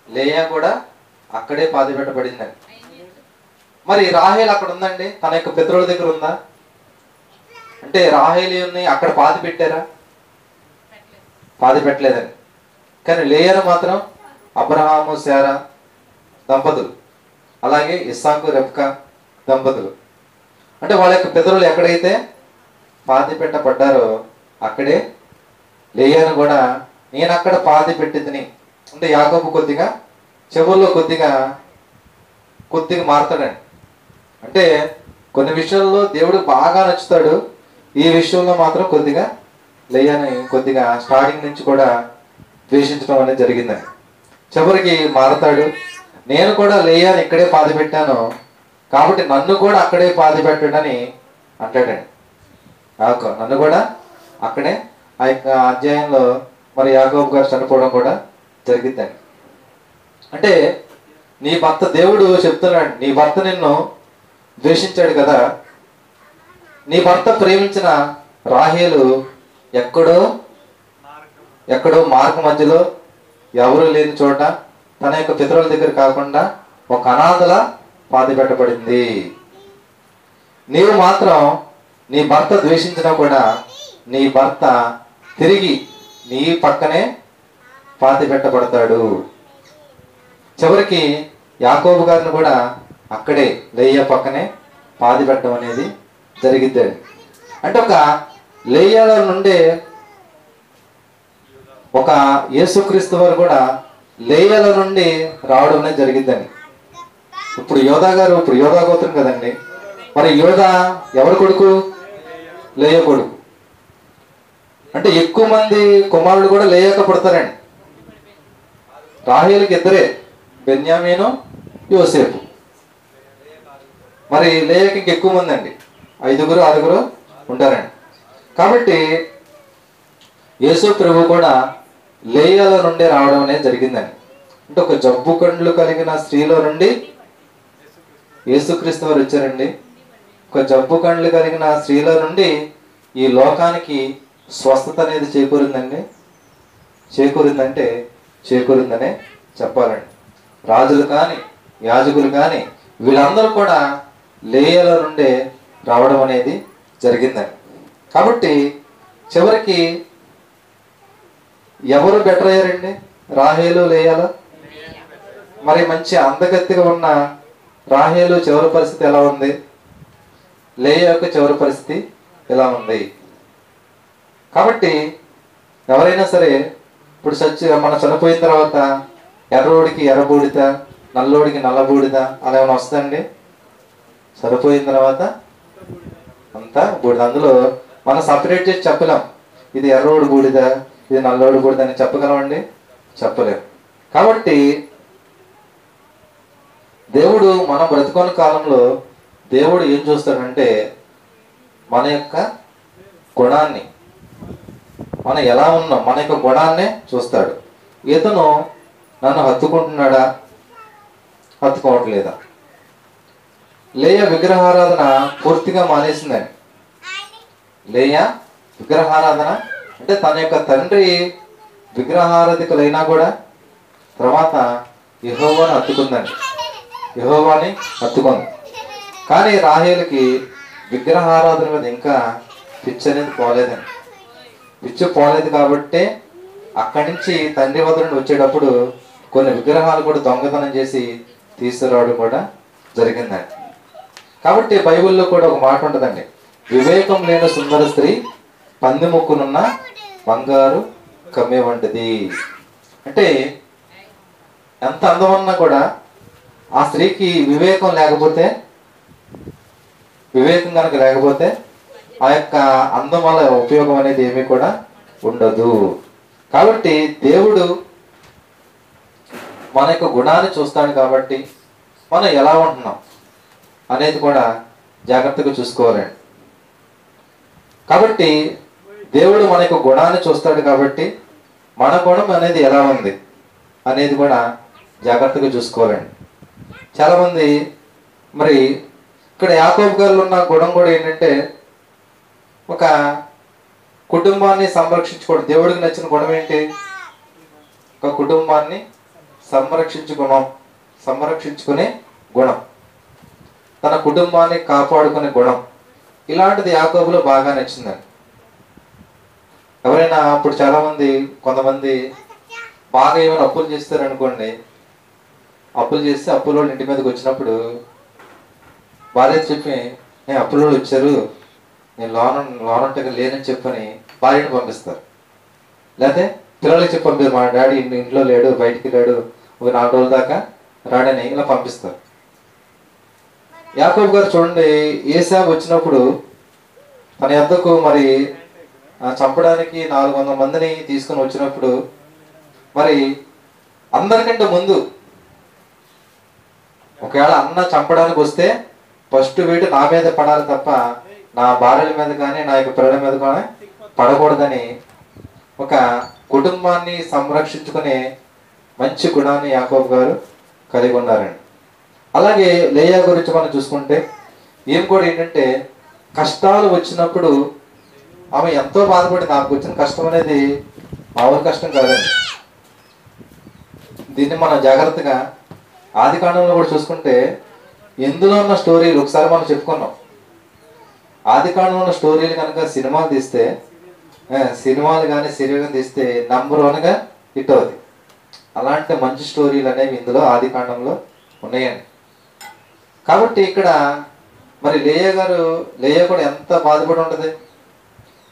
లేయా కూడా అక్కడే పాతి పెట్టబడిందండి. మరి రాహేల్ అక్కడ ఉందండి, తన యొక్క పితరుల దగ్గర ఉందా అంటే రాహేలుని అక్కడ పాతి పెట్టారా? పాతి పెట్టలేదండి. కానీ లేయాను మాత్రం అబ్రహాము, శారా దంపతులు, అలాగే ఇస్సాకు, రెబ్కా దంపతులు, అంటే వాళ్ళ యొక్క పితరులు ఎక్కడైతే పాతి పెట్టబడ్డారో అక్కడే లేయాను కూడా నేను అక్కడ పాతి పెట్టింది. అంటే యాకోబు కొద్దిగా చెవుల్లో కొద్దిగా మారుతాడండి. అంటే కొన్ని విషయాల్లో దేవుడు బాగా నచ్చుతాడు, ఈ విషయంలో మాత్రం కొద్దిగా లేయాని కొద్దిగా స్టార్టింగ్ నుంచి కూడా ద్వేషించడం అనేది జరిగిందని. చివరికి మారతాడు. నేను కూడా లేయాని ఇక్కడే పాతి పెట్టాను కాబట్టి నన్ను కూడా అక్కడే పాతి పెట్టడని అంటాడండి. నన్ను కూడా అక్కడే ఆ యొక్క అధ్యాయంలో మరి యాకోబు గారు చనిపోవడం కూడా జరిగిద్దండి. అంటే నీ భర్త, దేవుడు చెప్తున్నాడు, నీ భర్త నిన్ను ద్వేషించాడు కదా, నీ భర్త ప్రేమించిన రాహేలు ఎక్కడో మార్గం మధ్యలో ఎవరు లేని చోట తన యొక్క పితరుల దగ్గర కాకుండా ఒక అనాథలా పాతి పెట్టబడింది. నీవు మాత్రం నీ భర్త ద్వేషించినా కూడా నీ భర్త తిరిగి నీ పక్కనే పాతి పెట్టబడతాడు. చివరికి యాకోబు గారిని కూడా అక్కడే లేయా పక్కనే పాతి పెట్టడం అనేది జరిగిద్దండి. అంటే ఒక లేయాల నుండే ఒక యేసుక్రీస్తు వారు కూడా లేయాల నుండి రావడం అనేది జరిగిద్దండి. ఇప్పుడు యోధా గోత్రం కదండి. మరి యోధా ఎవరి కొడుకు? లేయా కొడుకు. అంటే ఎక్కువ మంది కుమారుడు కూడా లేయాక పుడతారండి. రాహేలుకి ఇద్దరే, బెన్యామీను, యోసేపు. మరి లేయాకి ఇంకెక్కువ మంది అండి, 5-6 ఉంటారండి. కాబట్టి యేసు ప్రభు కూడా లేయాల నుండి రావడం అనేది జరిగిందండి. అంటే ఒక జబ్బు కండ్లు కలిగిన స్త్రీలో నుండి యేసుక్రీస్తు వారు వచ్చారండి. ఒక జబ్బు కండ్లు కలిగిన స్త్రీలో నుండి ఈ లోకానికి స్వస్థత అనేది చేకూరిందనే చెప్పాలండి. రాజులు కానీ యాజకులు కానీ వీళ్ళందరూ కూడా లేయాల నుండే రావడం అనేది జరిగిందండి. కాబట్టి చివరికి ఎవరు బెటర్ అయ్యారండి? రాహేలు, లేయాల? మరి మంచి అందగత్తిగా ఉన్న రాహేలు చివరి పరిస్థితి ఎలా ఉంది? లేయా యొక్క చివరి పరిస్థితి ఎలా ఉంది? కాబట్టి ఎవరైనా సరే ఇప్పుడు మనం చనిపోయిన తర్వాత ఎర్రోడికి ఎర్రబూడిద, నల్లోడికి నల్లబూడిద అలా ఏమైనా వస్తుందండి? చనిపోయిన తర్వాత అంతా బూడిద. అందులో మనం సపరేట్ చేసి చెప్పలేం, ఇది ఎర్రోడు బూడిద, ఇది నల్లోడు బూడిద అని చెప్పగలమండి? చెప్పలేం. కాబట్టి దేవుడు మనం బ్రతుకున్న కాలంలో దేవుడు ఏం చూస్తాడంటే మన యొక్క గుణాన్ని, మనం ఎలా ఉన్నాం మన యొక్క గుణాన్నే చూస్తాడు. ఇతను నన్ను హత్తుకుంటున్నాడా, హత్తుకోవట్లేదా? లేయా విగ్రహారాధన పూర్తిగా మానేసిందండి. లేయా విగ్రహారాధన అంటే తన యొక్క తండ్రి విగ్రహారాధికులైనా కూడా తర్వాత యెహోవాని హత్తుకుంది. కానీ రాహేలుకి విగ్రహారాధన మీద ఇంకా పిచ్చి అనేది పోలేదండి. పిచ్చి పోలేదు కాబట్టి అక్కడి నుంచి తండ్రి వద్ద నుండి వచ్చేటప్పుడు కొన్ని విగ్రహాలు కూడా దొంగతనం చేసి తీసుకురావడం కూడా జరిగిందండి. కాబట్టి బైబిల్లో కూడా ఒక మాట ఉంటుందండి, వివేకం లేని సుందర స్త్రీ పంది ముక్కునున్న బంగారు కమ్మె వంటిది. అంటే ఎంత అందమన్నా కూడా ఆ స్త్రీకి వివేకం కనుక లేకపోతే ఆ యొక్క అందం వల్ల ఉపయోగం అనేది ఏమీ కూడా ఉండదు. కాబట్టి దేవుడు మన యొక్క గుణాన్ని చూస్తాడు. కాబట్టి మనం ఎలా ఉంటున్నాం అనేది కూడా జాగ్రత్తగా చూసుకోవాలండి. కాబట్టి దేవుడు మన యొక్క గుణాన్ని చూస్తాడు. కాబట్టి మన గుణం అనేది ఎలా ఉంది అనేది కూడా జాగ్రత్తగా చూసుకోవాలండి. చాలామంది మరి ఇక్కడ యాకోబు గారిలో ఉన్న గుణం కూడా ఏంటంటే ఒక కుటుంబాన్ని సంరక్షించుకోవడం. దేవుడికి నచ్చిన గుణం ఏంటి? ఒక కుటుంబాన్ని సంరక్షించుకునే గుణం, తన కుటుంబాన్ని కాపాడుకునే గుణం, ఇలాంటిది యాకోబులో బాగా నచ్చిందండి. ఎవరైనా ఇప్పుడు కొంతమంది బాగా ఏమైనా అప్పులు చేస్తారనుకోండి, అప్పులు చేస్తే అప్పుల వాళ్ళు ఇంటి మీదకి వచ్చినప్పుడు భార్య చెప్పి అప్పుల వాళ్ళు వచ్చారు, నేను లోనంటే లేనని చెప్పని భార్యను పంపిస్తారు. లేకపోతే పిల్లలకి చెప్పి పంపిస్తారు, మా డాడీ ఇంట్లో లేడు, బయటికి లేడు, ఒక 4 రోజుల దాకా రాడని ఇలా పంపిస్తారు. యాకోబు గారు చూడండి, ఏశావు వచ్చినప్పుడు తన యొద్దకు మరి చంపడానికి 400 మందిని తీసుకొని వచ్చినప్పుడు మరి అందరికంటే ముందు ఒకవేళ అన్న చంపడానికి వస్తే ఫస్ట్ వీడు నా మీద పడాలి తప్ప నా భార్యల మీద కానీ నా యొక్క పిల్లల మీద కానీ పడకూడదని ఒక కుటుంబాన్ని సంరక్షించుకునే మంచి గుణాన్ని యాకోబు గారు కలిగి ఉన్నారండి. అలాగే లేయా గురించి మనం చూసుకుంటే ఏం కూడా ఏంటంటే, కష్టాలు వచ్చినప్పుడు ఆమె ఎంతో బాధపడి, నాకు వచ్చిన కష్టం అనేది మామూలు కష్టం కాదండి. దీన్ని మనం జాగ్రత్తగా ఆది కాండంలో కూడా చూసుకుంటే ఎందులో ఉన్న స్టోరీలు ఒకసారి మనం చెప్పుకున్నాం. ఆది కాండంలో ఉన్న స్టోరీలు కనుక సినిమాలు తీస్తే, సినిమాలు కానీ సీరియల్ తీస్తే నంబర్ 1గా హిట్ అవుతుంది. అలాంటి మంచి స్టోరీలు అనేవి ఇందులో ఆది కాండంలో ఉన్నాయండి. కాబట్టి ఇక్కడ మరి లేయా కూడా ఎంత బాధపడి ఉంటుంది.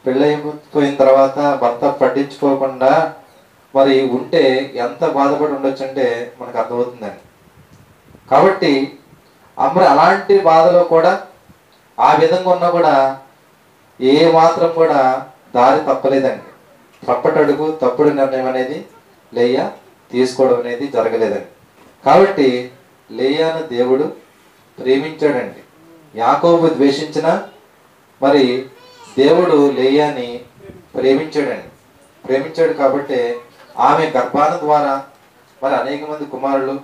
పెళ్ళైపోయిన తర్వాత భర్త పట్టించుకోకుండా మరి ఉంటే ఎంత బాధపడి ఉండొచ్చు అంటే మనకు అర్థమవుతుందండి. కాబట్టి మరి అలాంటి బాధలో కూడా ఆ విధంగా ఉన్నా కూడా ఏ మాత్రం కూడా దారి తప్పలేదండి. తప్పటడుగు తప్పుడు నిర్ణయం అనేది లేయా తీసుకోవడం అనేది జరగలేదండి. కాబట్టి లేయాను దేవుడు ప్రేమించాడండి. యాకోబు ద్వేషించిన మరి దేవుడు లేయాని ప్రేమించాడు కాబట్టి ఆమె గర్భాన ద్వారా మరి అనేక మంది కుమారులు,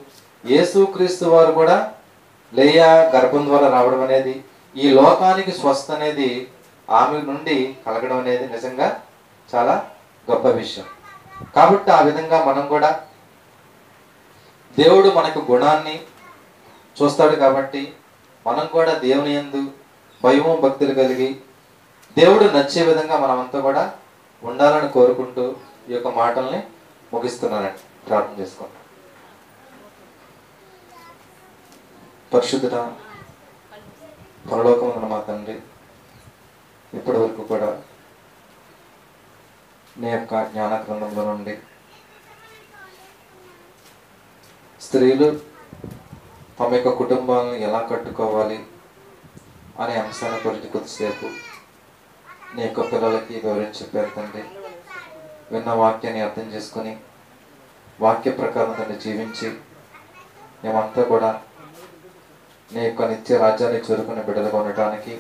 యేసుక్రీస్తు వారు కూడా లేయా గర్భం ద్వారా రావడం అనేది, ఈ లోకానికి స్వస్థ అనేది ఆమె నుండి కలగడం అనేది నిజంగా చాలా గొప్ప విషయం. కాబట్టి ఆ విధంగా మనం కూడా దేవుడు మనకు గుణాన్ని చూస్తాడు కాబట్టి మనం కూడా దేవుని యందు భయము భక్తులు కలిగి దేవుడు నచ్చే విధంగా మనమంతా కూడా ఉండాలని కోరుకుంటూ ఈ యొక్క మాటల్ని ముగిస్తున్నానండి. ప్రార్థన చేసుకోండి. పరిశుద్ధుడా, పరలోకమున మా తండ్రి, ఇప్పటి వరకు కూడా నీ యొక్క జ్ఞాన గ్రంథంలో నుండి స్త్రీలు తమ యొక్క కుటుంబాలను ఎలా కట్టుకోవాలి అనే అంశాన్ని గురించి కొద్దిసేపు నీ యొక్క పిల్లలకి వివరించి చెప్పారు తండ్రి. విన్న వాక్యాన్ని అర్థం చేసుకొని వాక్య ప్రకారం దాన్ని జీవించి మేమంతా కూడా నీ యొక్క నిత్య రాజ్యాన్ని చేరుకునే బిడ్డలుగా ఉండటానికి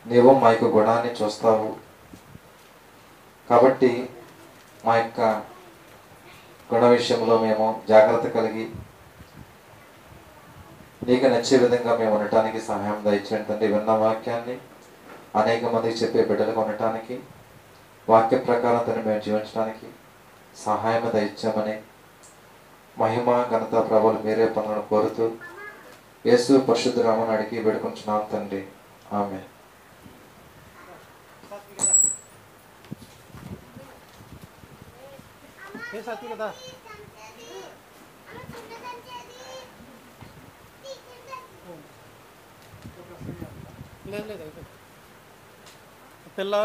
నీవు మా యొక్క గుణాన్ని చూస్తావు. కాబట్టి మా యొక్క గుణ విషయంలో మేము జాగ్రత్త కలిగి నీకు నచ్చే విధంగా మేము ఉండటానికి సహాయం దయచేయండి తండ్రి. విన్న వాక్యాన్ని అనేక మందికి చెప్పే బిడ్డలుగా ఉండటానికి, వాక్య ప్రకారం తను మేము జీవించడానికి సహాయం దయచేయమని మహిమ ఘనత ప్రభువులు మీరే పనులను కోరుతూ యేసు పరిశుద్ధ నామమున అడిగి వేడుకొంచున్నాం తండ్రి. ఆమేన్. పిల్ల